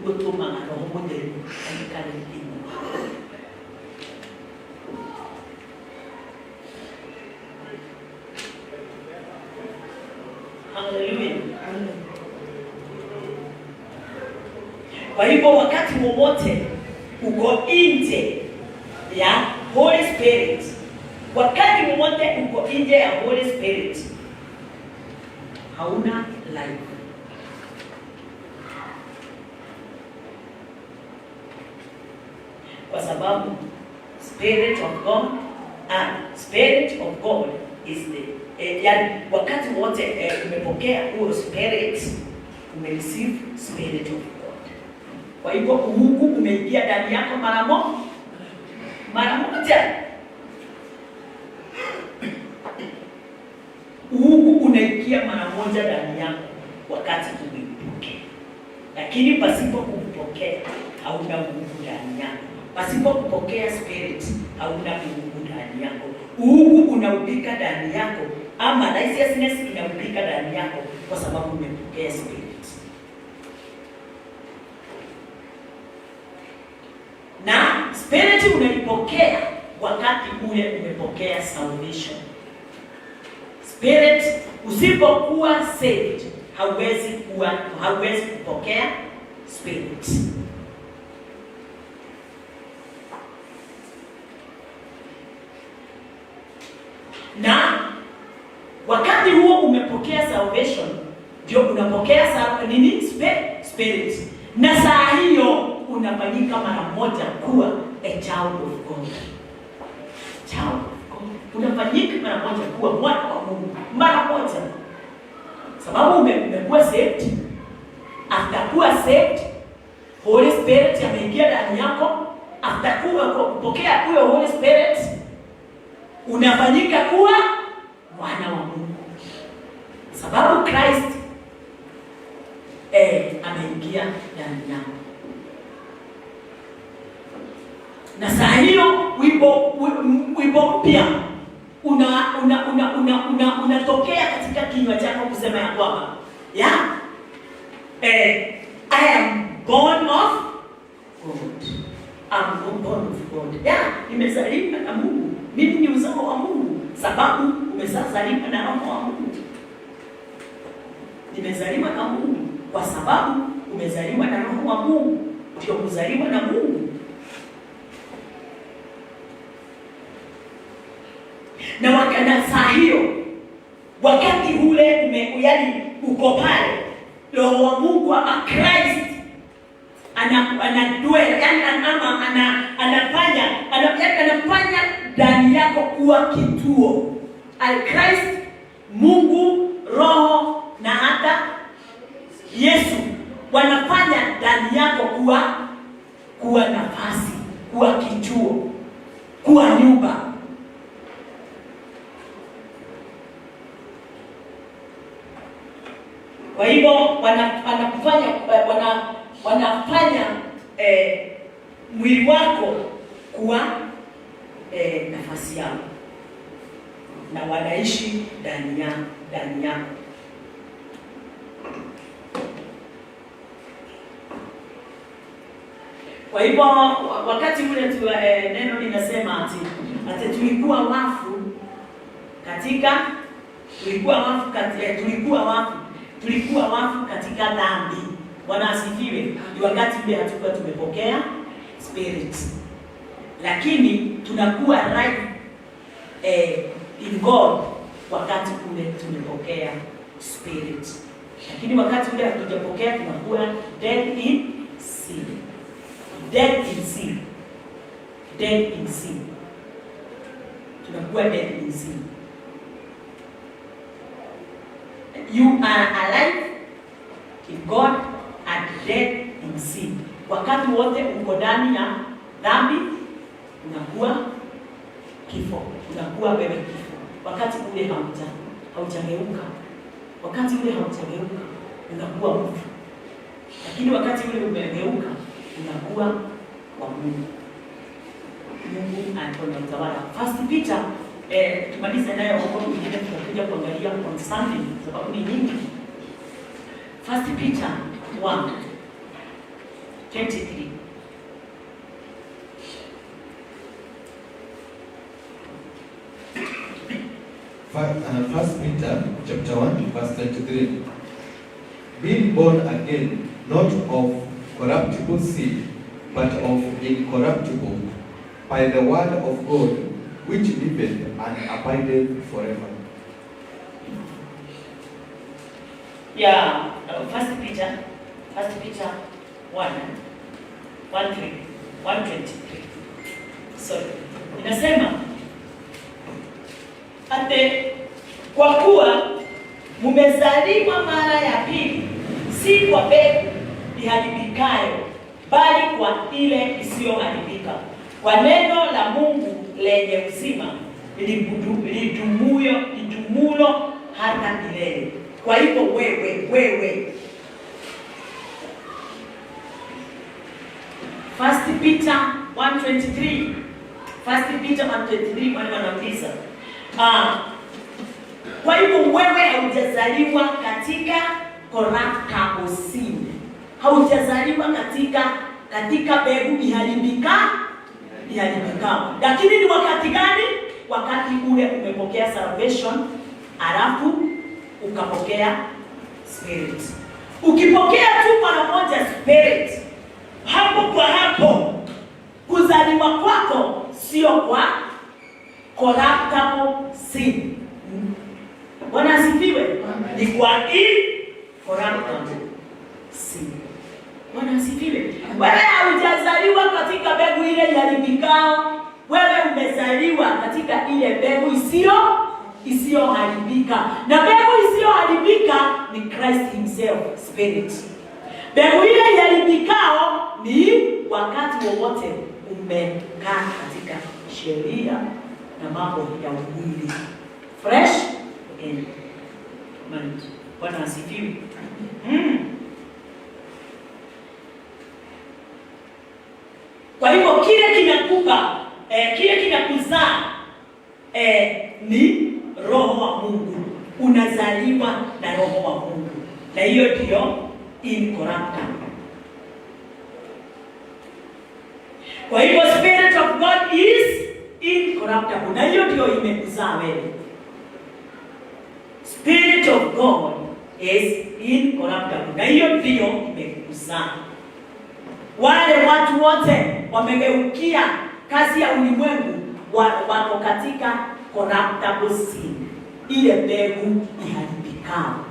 gutuma na roho mutheru aikare thĩinĩ wao. Hallelujah. Kwa hivyo wakati wowote uko nje ya Holy Spirit, wakati wowote uko nje ya Holy Spirit, hauna life. Kwa sababu Spirit of God is the yani wakati wote umepokea huo Spirit, umereceive Spirit of God. Kwa hivyo Mungu umeingia ndani yako mara moja. Mungu unaingia mara moja ndani yako wakati umempokea. Lakini pasipo kumpokea hauna Mungu ndani yako. Pasipo kupokea Spirit hauna Mungu ndani yako. Mungu unaubika ndani yako, ama righteousness inaubika ndani yako kwa sababu umepokea Spirit. Na Spirit unaipokea wakati ule umepokea salvation. Spirit usipokuwa saved hauwezi kupokea Spirit. Na wakati huo umepokea salvation, ndio unapokea Spirit. Na saa hiyo unafanyika mara moja kuwa a child of God. Child of God. Unafanyika mara moja kuwa mwana wa Mungu. Mara moja. Sababu umekuwa saved. After kuwa saved, Holy Spirit ameingia ndani yako. After kupokea huyo Holy Spirit, unafanyika kuwa mwana wa Mungu. Sababu Christ ameingia ndani yako. Na saa hiyo wimbo mpya unatokea katika kinywa chako kusema ya kwamba I am born of God. I'm born of God. Nimezaliwa na Mungu. Mimi ni uzao wa Mungu sababu umezaliwa na Roho wa Mungu. Nimezaliwa na Mungu kwa sababu umezaliwa na Roho wa Mungu. Ndio kuzaliwa na Mungu. Na wakati saa hiyo wakati ule yani uko pale, Roho wa Mungu ama Christ anadwell, yani anafanya yako kuwa kituo. Christ, Mungu, Roho na hata Yesu wanafanya ndani yako kuwa nafasi, kuwa kituo, kuwa nyumba. Kwa hivyo wanafanya mwili wako kuwa nafasi yao, na wanaishi ndani yako. Kwa hivyo wakati ule neno linasema ati tulikuwa wafu katika dhambi. Bwana asifiwe. Ni wakati ule hatukuwa tumepokea spirit, lakini tunakuwa right in God wakati ule tumepokea spirit. Lakini wakati ule hatujapokea tunakuwa dead in sin. Dead in sin. Dead in sin. Tunakuwa dead in sin. You are alive in God and dead in sin. Wakati wote uko ndani ya dhambi, unakuwa kifo. Unakuwa wewe kifo. Wakati ule haujageuka. Wakati ule haujageuka, unakuwa mfu. Lakini wakati ule umegeuka, unakuwa wa Mungu. Mungu anakuwa utawala. First Peter, tumalize nayo huko mwingine tutakuja kuangalia on Sunday sababu ni nyingi. First Peter 1:23. First Peter chapter 1 verse 23. Being born again, not of corruptible seed, but of incorruptible, by the word of God, which liveth and abideth forever. Yeah, First Peter 1:23. Sorry. Inasema ate kwa kuwa mumezaliwa mara ya pili, si kwa mbegu iharibikayo, bali kwa ile isiyoharibika, kwa neno la Mungu lenye uzima lidumulo hata milele. Kwa hivyo wewe First Peter 1:23 wanauliza kwa hivyo wewe haujazaliwa katika corruptible seed, haujazaliwa katika mbegu iharibika, lakini ni wakati gani? Wakati ule umepokea salvation, alafu ukapokea spirit. Ukipokea tu mara moja spirit, hapo kwa hapo kuzaliwa kwako sio kwa corruptible seed. Bwana asifiwe. Ni kwa incorruptible seed. Bwana asifiwe. Wewe haujazaliwa katika mbegu ile iharibikao, wewe umezaliwa katika ile mbegu isiyoharibika. Na mbegu isiyoharibika ni Christ himself, spirit. Mbegu ile iharibikao ni wakati wowote umekaa katika sheria na mambo ya mwili. Fresh again. Bwana asifiwe. Kwa hivyo kile kinakuzaa ni Roho wa Mungu. Unazaliwa na Roho wa Mungu. Na hiyo ndio incorruptible. Kwa hivyo Spirit of God is incorruptible. Na hiyo ndio imekuzaa wewe. Spirit of God is incorruptible. Na hiyo ndio imekuzaa. Wale watu wote wamegeukia kazi ya ulimwengu, wako katika corruptible seed. Ile mbegu iharibikao.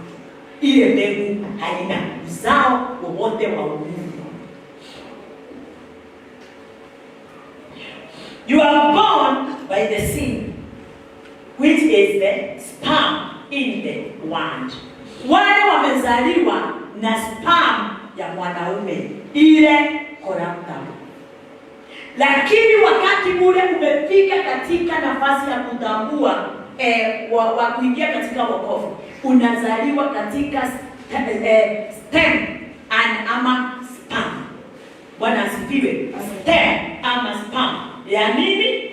Ile mbegu haina uzao wowote wa Mungu. You are born by the seed. is the sperm in the word. Wale wamezaliwa na sperm ya mwanaume, ile corruptible. Lakini wakati ule umefika katika nafasi ya kutambua wa kuingia katika wokovu, unazaliwa katika stem ama sperm. Bwana asifiwe. Stem ama sperm ya nini?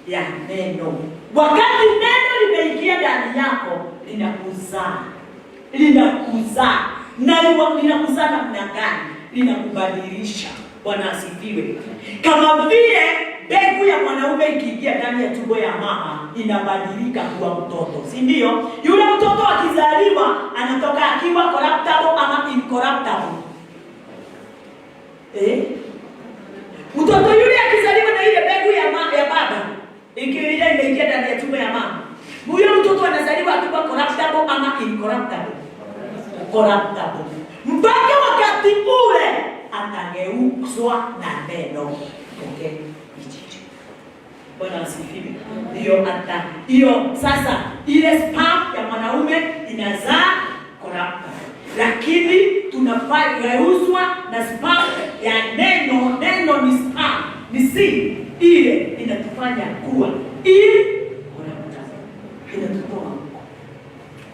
Ya neno. Wakati neno limeingia ndani yako, linakuzaa na linakuzaa namna gani? Linakubadilisha. Bwana asifiwe. Kama vile mbegu ya mwanaume ikiingia ndani ya tumbo ya mama, inabadilika kuwa mtoto, si ndio? Yule mtoto akizaliwa anatoka akiwa corruptible ama incorruptible. Mtoto yule akizaliwa na ile mbegu ya baba ikiingia ndani ya tumbo ya mama, huyo mtoto anazaliwa akiwa corruptible ama incorruptible? Corruptible. Mpaka wakati ule atageuzwa na neno. Okay. Bwana asifiwe. Hiyo sasa ile sperm ya mwanaume inazaa corruptible. Lakini tunageuzwa na sperm ya neno. Neno ni sperm, ni seed. Ile inatufanya kuwa corruptible. Inatutoa huko.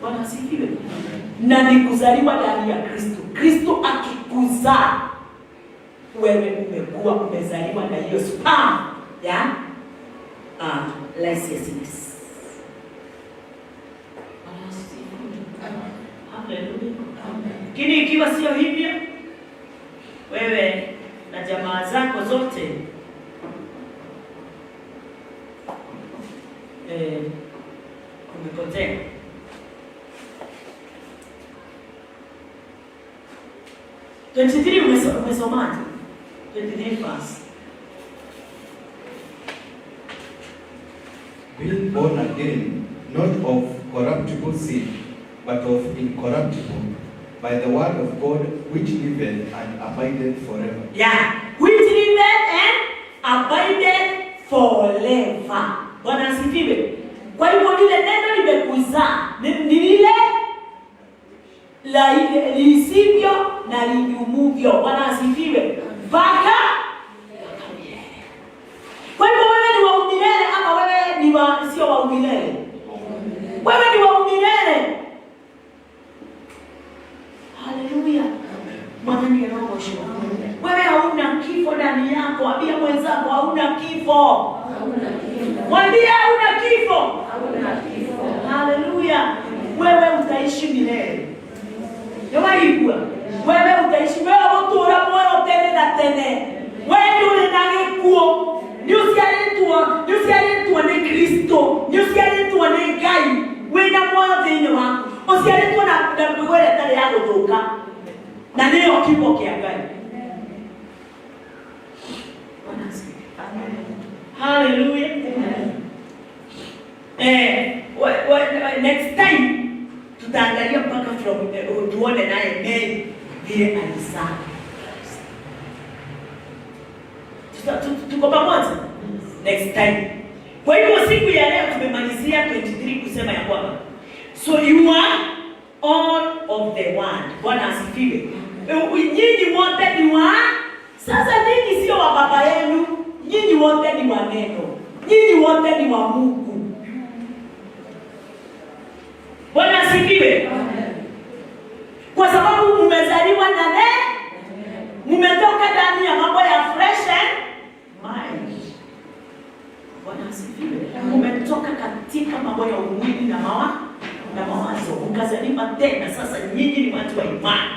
Bwana asifiwe. Na ni kuzaliwa ndani ya Kristo. Kristo akikuzaa, wewe umezaliwa na hiyo sperm ya licentiousness. Lakini ikiwa sio hivyo, wewe na jamaa zako zote umepotea. Umesomaje? 23 verse. Being born again, not of corruptible seed, but of incorruptible, by the word of God, which liveth and abideth forever. Yeah, which liveth and abideth forever. Bwana asifiwe. Kwa hivyo lile neno limekuzaa, ni lile la ile lisivyo na lidumuvyo. Bwana asifiwe. Mpaka kwa hivyo wewe ni wa umilele ama wewe ni sio wa umilele? Wewe ni wa umilele. Haleluya. Bwana ni roho shwa. Wewe hauna kifo ndani yako. Ambia mwenzako hauna kifo. Mwambie hauna kifo. Haleluya. Wewe utaishi milele. Yomaigua. Wewe utaishi wewe utura moyo tene na tene. Wewe ule nagekuo. Ni usialetwa ni Kristo. Ni usialetwa ni Ngai. Wewe na moyo tene wako. Usialetwa na wewe tare yako toka. Na leo kipo kia Ngai. Hallelujah. Next time tutaangalia mpaka from tuone naye Mary vile alizaa. Tuko pamoja? Next time. Kwa hivyo siku ya leo tumemalizia 23 kusema ya kwamba so you are all of the one. Bwana asifiwe. Nyinyi wote ni wa sasa, nyinyi sio wa baba yenu, nyinyi wote ni wa neno. Nyinyi wote ni wa Mungu. Bwana asifiwe. Kwa sababu mmezaliwa na mmetoka ndani ya mambo ya fresh mind. Bwana asifiwe. Mmetoka katika mambo ya umwili na mawazo. Mkazaliwa tena, sasa nyinyi ni watu wa imani.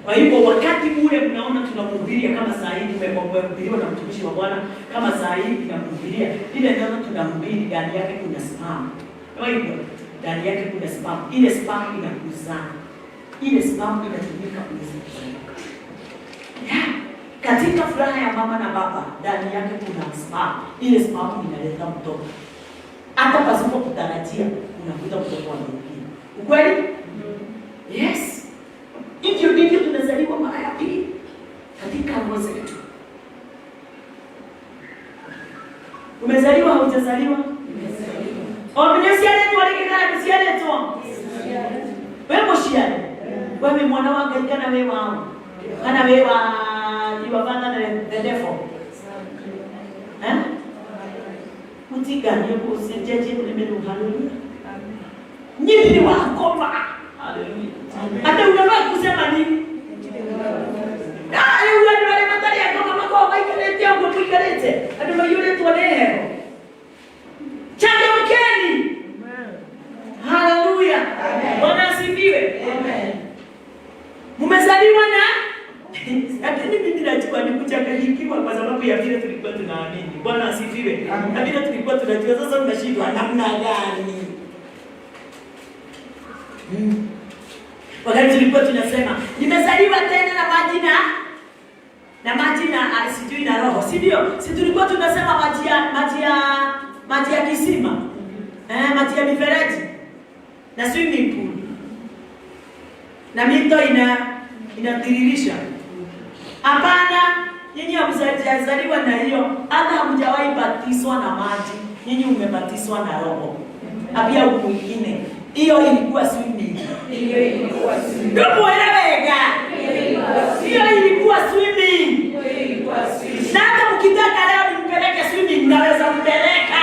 Kwa hivyo wakati ule mnaona tunamhubiria kama saa hii tumehubiriwa na mtumishi wa Bwana kama saa hii tunamhubiria ile neno tunamhubiri ndani yake kuna sperm. Kwa hivyo ndani yake kuna sperm. Ile sperm inakuzaa. Ile sperm inatumika kuzaa. Yeah. Katika furaha ya mama na baba ndani yake kuna sperm. Ile sperm inaleta mtoto. Hata pasipo kutarajia unakuta mtoto wa mwingine. Ukweli? Yes. Hivyo ndivyo tunazaliwa hujazaliwa? Omnyesialetwa alikana kusialetwa. Wewe moshiane. Wewe mwana wangu kana wewe wangu. Kana wewe you abandon the devil. Mutigani yuko sejeje kulemelo haleluya. Nyinyi wako ma. Haleluya. Hata unaweza kusema nini? Yule wale matari kama mako maikalete au kuikalete. Ndio yule tuoneho. Changamkeni. Haleluya. Bwana asifiwe. Amen. Mmezaliwa na lakini mimi najua ni kuchanganyikiwa kwa sababu ya vile tulikuwa tunaamini. Bwana asifiwe. Na vile tulikuwa tunajua sasa tunashindwa namna gani? Wakati tulikuwa tunasema nimezaliwa tena na majina sijui na roho, si ndio? Si tulikuwa tunasema maji ya kisima. Maji ya mifereji na swimming pool. Na mito inatiririsha. Hapana, nyinyi hamjazaliwa na hiyo, hata hamjawahi batizwa na maji. Nyinyi umebatizwa na roho. Pia mwingine. Hiyo ilikuwa swimming. Hiyo ilikuwa swimming. Ndio eleweka. Hiyo ilikuwa swimming. Hiyo ilikuwa swimming. Na hata mkitaka leo nimpeleke swimming, naweza mpeleka.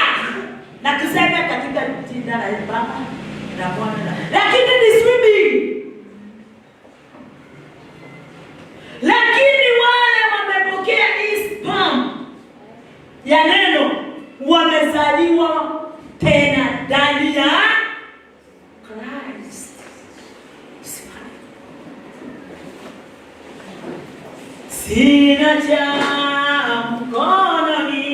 Na tuseme katika jina la Baba na Mwana. Lakini ni swimming. Lakini wale wamepokea hii spam ya neno wamezaliwa tena ndani ya Christ. Sina cha mkononi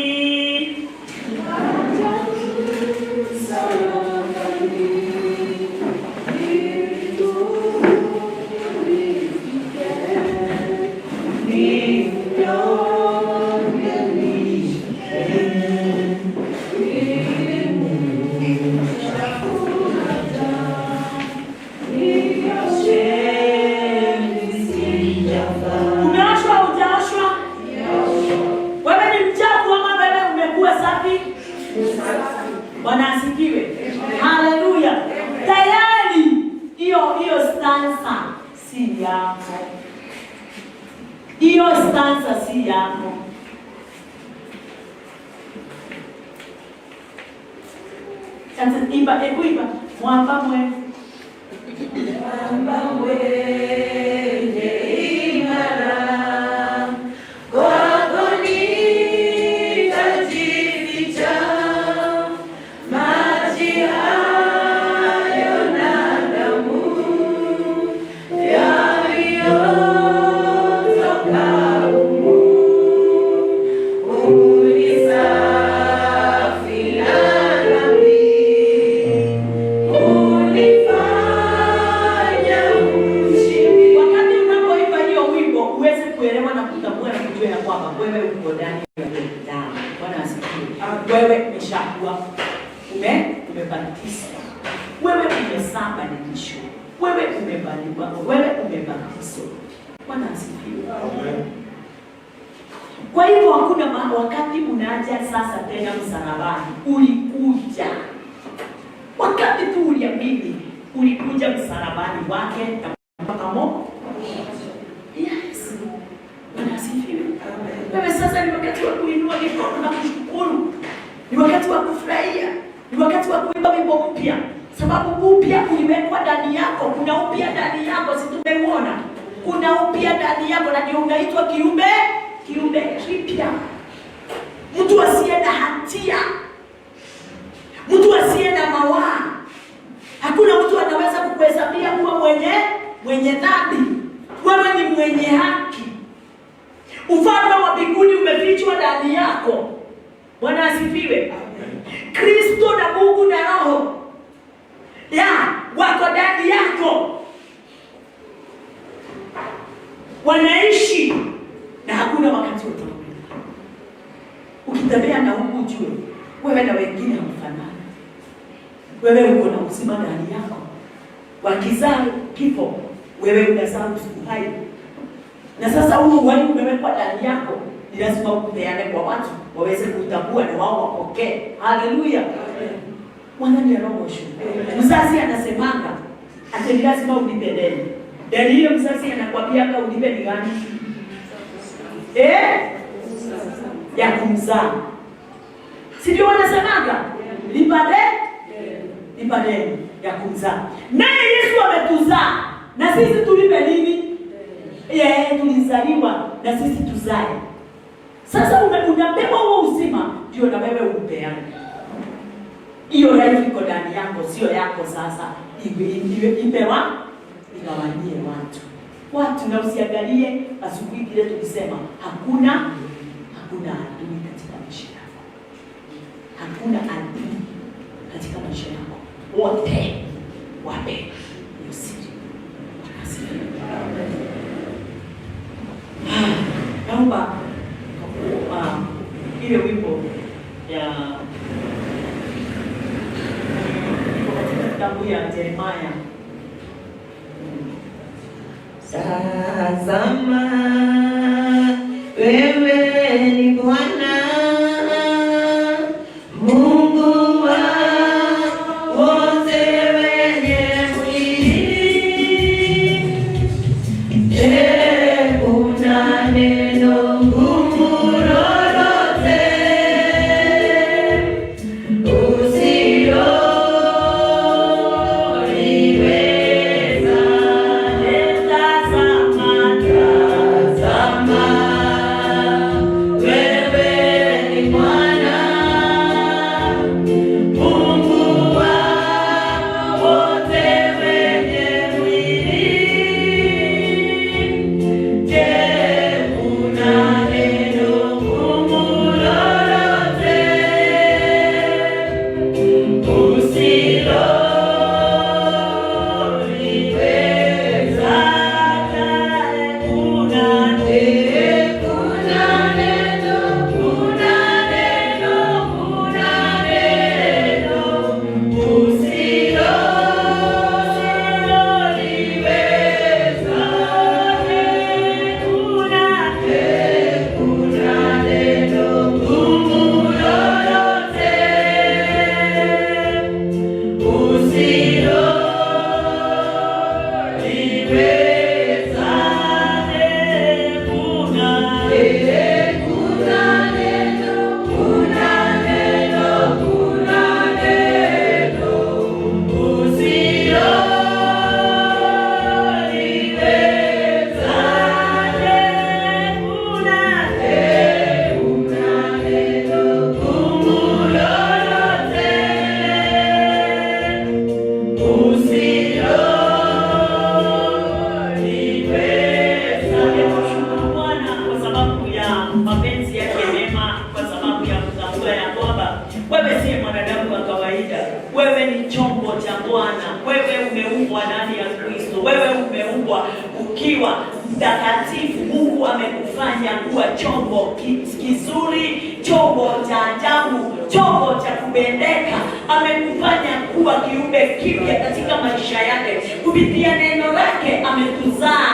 Bwana asifiwe. Haleluya. Tayari hiyo stanza si yako. Hiyo stanza si yako. Sasa imba mwamba mwe. Mwamba mwe. Wewe umeshakuwa umebatizwa. Wewe umesabadilishwa. Wewe umebadilishwa. Wewe umebatizwa. Bwana asifiwe. Amen. Kwa hivyo hakuna wakati unaja sasa tena msalabani. Ulikuja. Wakati tu uliamini, ulikuja msalabani wake kama yes. Bwana asifiwe. Wewe sasa ni wakati wa kuinua mikono na kushukuru. Ni wakati wa kufurahia. Ni wakati wa kuimba wimbo mpya. Sababu upya uliwekwa ndani yako. Kuna upya ndani yako, si tumeuona? Kuna upya ndani yako na ndio unaitwa kiumbe kipya. Mtu asiye na hatia. Mtu asiye na mawaa. Hakuna mtu anaweza kukuhesabia kuwa mwenye dhambi. Wewe ni mwenye haki. Ufalme wa mbinguni umefichwa ndani yako. Bwana asifiwe. Kristo na Mungu na Roho wako ndani yako. Wanaishi na hakuna wakati utaona. Ukitembea na huku ujue wewe na wengine hamfanani. Wewe uko na uzima ndani yako. Wakizaa kifo, wewe unazaa uhai. Na sasa huu uhai umewekwa ndani yako. ni lazima upeane kwa watu waweze kutambua na wao wapokee. Haleluya. Mwana ni roho shu. Mzazi anasemanga ati ni lazima ulipe deni. Deni hiyo mzazi anakuambia kama ulipe ni gani? Ya kumzaa. Si ndio wanasemanga? Lipa deni ya kumzaa. Naye Yesu ametuzaa na sisi tulipe nini? Tulizaliwa na sisi tuzae. Sasa unabeba huo uzima ndio na wewe upeane. Hiyo life iko ndani yako, sio yako sasa. Ipewa igawanyie watu na usiangalie asubuhi kile tulisema hakuna adui katika maisha yako. Hakuna adui katika maisha yako. Wote wape hiyo siri. Naomba ile wimbo ya kitabu ya Yeremia. Tazama wewe ni Bwana Mungu wa wote wenye mwili. Kuna neno ngumu lolote ukiwa mtakatifu. Mungu amekufanya kuwa chombo kizuri, chombo cha ajabu, chombo cha kupendeka. Amekufanya kuwa kiumbe kipya katika maisha yake. Kupitia neno lake ametuzaa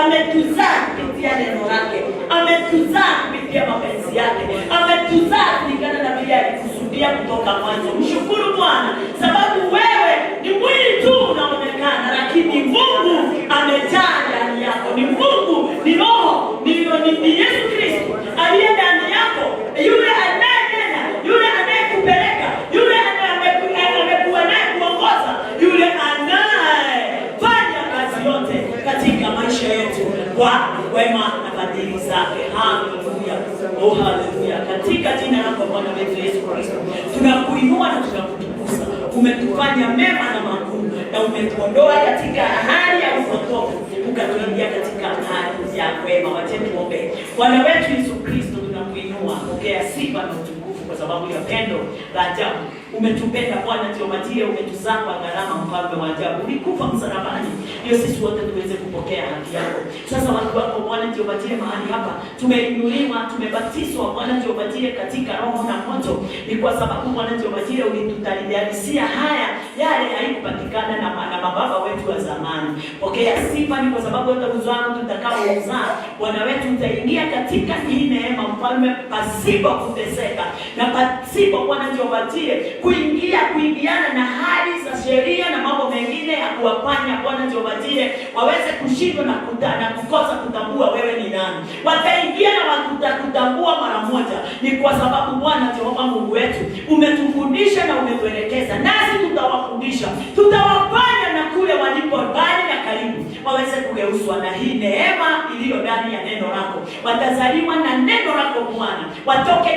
kupitia neno lake, ametuzaa kupitia mapenzi yake, ametuzaa kulingana na vile alikusudia kutoka mwanzo. Mshukuru Bwana, sababu wewe ni mwili tu unaonekana, lakini Mungu amejaa ndani yako. Ni Mungu, ni Roho, ni Yesu Kristo aliye ndani yako, yule anayenena, yule anayekupeleka, yule amekuwa naye kuongoza, yule anayefanya kazi yote katika maisha yetu kwa wema na fadhili zake. Haleluya, oh haleluya. Katika jina lako Bwana wetu Yesu Kristo, tunakuinua na tunakutukuza. Umetufanya mema na makuu, na umetuondoa katika hali ya upotofu ukatuingia katika hali ya wema. Wacha tuombe. Bwana wetu Yesu Kristo, tunakuinua. Pokea sifa na utukufu kwa sababu ya pendo la ajabu. Umetupenda Bwana, ndio matia umetuzaa kwa gharama, mfalme wa ajabu. Ulikufa msalabani ndio sisi wote tuweze kupokea haki yako. Sasa watu wako Bwana, ndio matia mahali hapa tumeinuliwa, tumebatizwa Bwana, ndio matia katika roho na moto. Ni kwa sababu Bwana, ndio matia ulitutalialisia haya yale haikupatikana na mababa wetu wa zamani. Pokea sifa, ni kwa sababu hata uzao tutakaozaa Bwana wetu utaingia katika hii neema mfalme, pasipo kuteseka na pasipo Bwana Jehovatie kuingiana na hali za sheria na mambo mengine ya kuwafanya Bwana Jehovatie waweze kushindwa na kukosa kutambua wewe ni nani. Wataingia na watakutambua mara moja. Ni kwa sababu Bwana Jehova Mungu wetu umetufundisha na umetuelekeza, nasi tutawafundisha, tutawafanya na kule walipo mbali na karibu waweze kugeuzwa na hii neema iliyo ndani ya neno lako. Watazaliwa na neno lako Bwana, watoke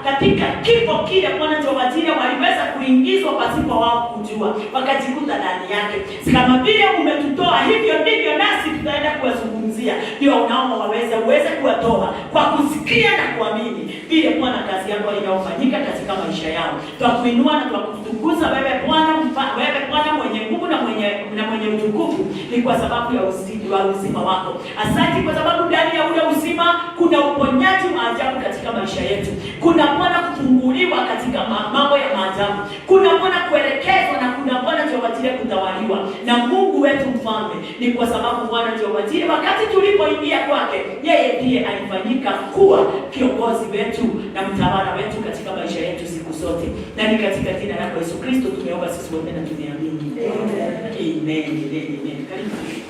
katika kifo kile Bwana Jehovatie waliweza kuingizwa pasipo wao kujua, wakajikuta ndani yake. Kama vile umetutoa, hivyo ndivyo nasi tutaenda kuwazungumzia. Ndio unaomba uweze kuwatoa kwa kusikia na kuamini vile Bwana kazi yako inayofanyika katika maisha yao. Twakuinua na twakutukuza wewe Bwana mwenye nguvu na mwenye utukufu, ni kwa sababu ya uzima wako. Asante kwa sababu ndani ya ule uzima kuna uponyaji maajabu katika maisha yetu. Kuna Bwana kufunguliwa katika mambo ya maajabu. Kuna Bwana kuelekezwa na kuna Bwana Jehovatie kutawaliwa na Mungu wetu mfalme. Ni kwa sababu Bwana Jehovatie wakati tulipoingia kwake, yeye ndiye alifanyika kuwa kiongozi wetu na mtawala wetu katika maisha yetu siku zote. Na ni katika jina lako Yesu Kristo tumeomba sisi wote na tumeamini. Amen. Amen. Karibu.